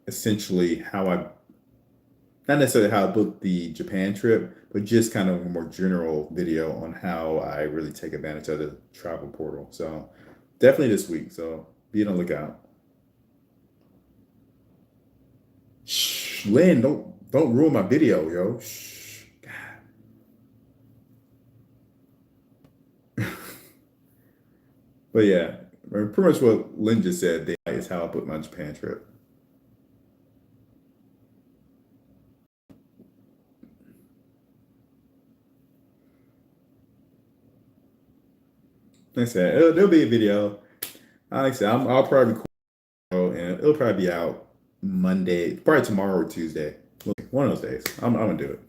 Speaker 1: essentially how I, not necessarily how I booked the Japan trip, but just kind of a more general video on how I really take advantage of the travel portal. So definitely this week. So be on the lookout. Shh, Lynn, don't ruin my video, yo. Shh. But yeah, pretty much what Lynn just said is how I booked my Japan trip. Like I said, there'll be a video. Like I said, I'll probably record and it'll probably be out Monday, probably tomorrow or Tuesday. One of those days. I'm gonna do it.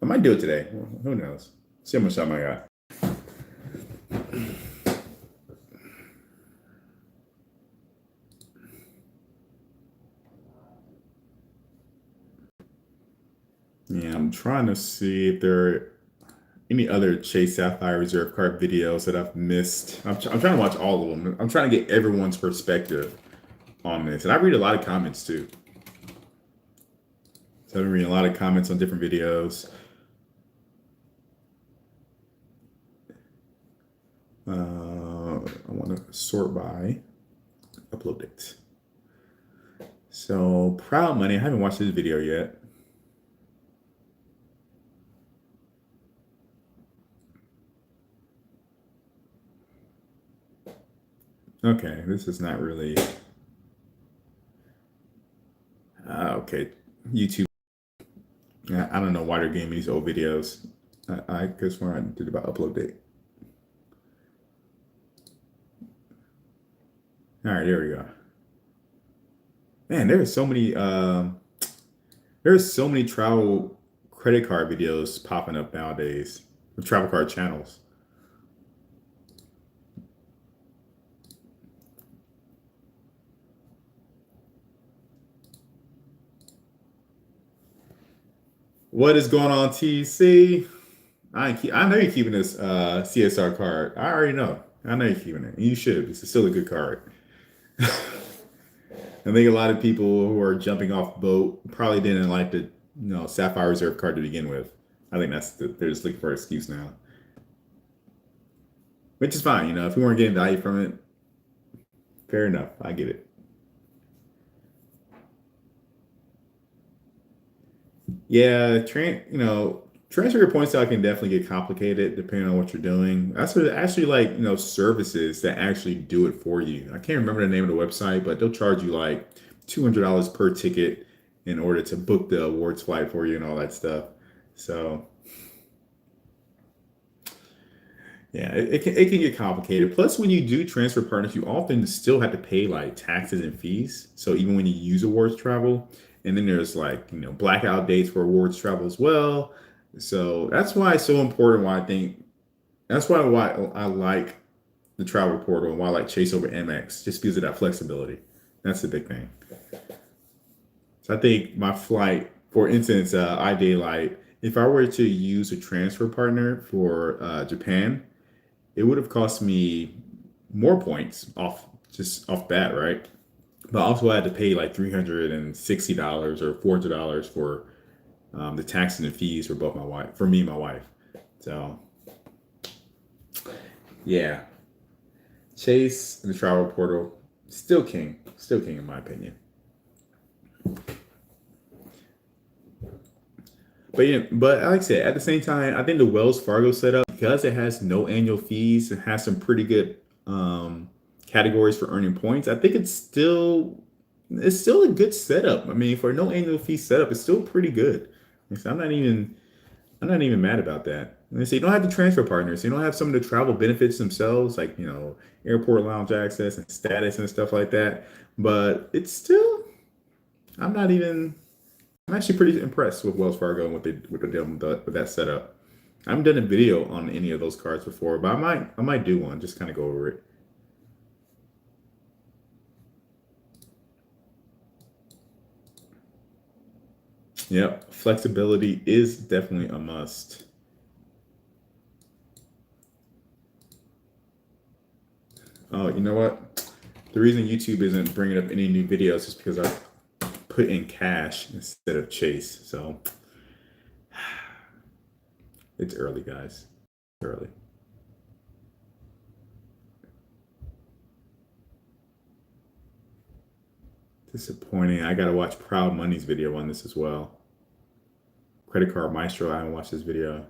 Speaker 1: I might do it today. Who knows? See how much time I got. Yeah, I'm trying to see if there are any other Chase Sapphire Reserve card videos that I've missed. I'm trying to watch all of them. I'm trying to get everyone's perspective on this. And I read a lot of comments too. So I've been reading a lot of comments on different videos. I want to sort by upload date. So Proud Money, I haven't watched this video yet. Okay, this is not really. Okay, YouTube. I don't know why they're giving me these old videos. I guess when I did about upload date. All right, there we go. Man, there's so many. There's so many travel credit card videos popping up nowadays. Travel card channels. What is going on, TC? I know you're keeping this CSR card. I already know. I know you're keeping it. You should. It's still a good card. I think a lot of people who are jumping off boat probably didn't like the Sapphire Reserve card to begin with. I think they're just looking for an excuse now, which is fine. If we weren't getting value from it, fair enough. I get it. Yeah, transfer your points out can definitely get complicated depending on what you're doing. That's actually like, services that actually do it for you. I can't remember the name of the website, but they'll charge you like $200 per ticket in order to book the awards flight for you and all that stuff. So yeah, it can get complicated. Plus, when you do transfer partners, you often still have to pay like taxes and fees. So even when you use awards travel, and then there's like blackout dates for awards travel as well. So that's why it's so important. Why I like the travel portal and why I like Chase over MX, just because of that flexibility. That's the big thing. So I think my flight, for instance, iDaylight, if I were to use a transfer partner for Japan, it would have cost me more points off bat, right? But also I had to pay like $360 or $400 for the taxes and fees for me and my wife. So yeah, Chase and the travel portal still king in my opinion. But yeah, but like I said, at the same time, I think the Wells Fargo setup, because it has no annual fees, it has some pretty good categories for earning points. I think it's still a good setup. I mean, for no annual fee setup, it's still pretty good. So I'm not even mad about that. And they say you don't have the transfer partners. You don't have some of the travel benefits themselves, like, you know, airport lounge access and status and stuff like that. But it's still, I'm not even. I'm actually pretty impressed with Wells Fargo and what they what they're doing with that setup. I haven't done a video on any of those cards before, but I might do one, just kind of go over it. Yep, flexibility is definitely a must. Oh, you know what? The reason YouTube isn't bringing up any new videos is because I put in cash instead of Chase. So it's early, guys. It's early. Disappointing. I gotta watch Proud Money's video on this as well. Credit Card Maestro. I haven't watched this video.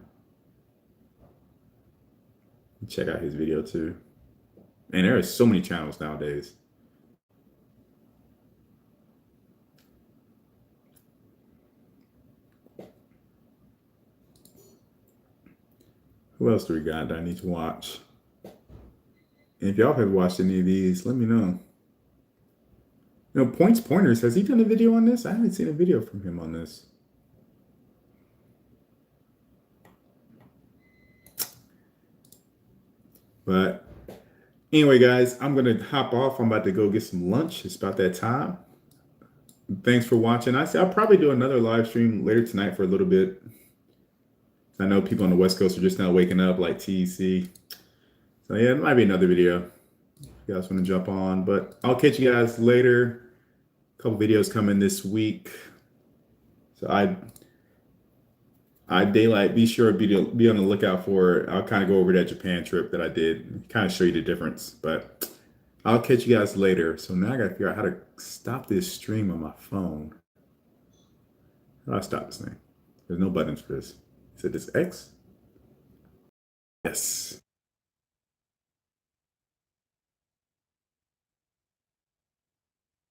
Speaker 1: Check out his video too. And there are so many channels nowadays. Who else do we got that I need to watch? And if y'all have watched any of these, let me know. You know, Points Pointers, has he done a video on this? I haven't seen a video from him on this. But anyway, guys, I'm going to hop off. I'm about to go get some lunch. It's about that time. Thanks for watching. I'll probably do another live stream later tonight for a little bit. I know people on the West Coast are just now waking up, like TEC. So yeah, it might be another video if you guys want to jump on. But I'll catch you guys later. A couple videos coming this week. So I daylight. Be sure to be on the lookout for it. I'll kind of go over that Japan trip that I did, kind of show you the difference. But I'll catch you guys later. So now I got to figure out how to stop this stream on my phone. How do I stop this thing? There's no buttons for this. Is it this X? Yes.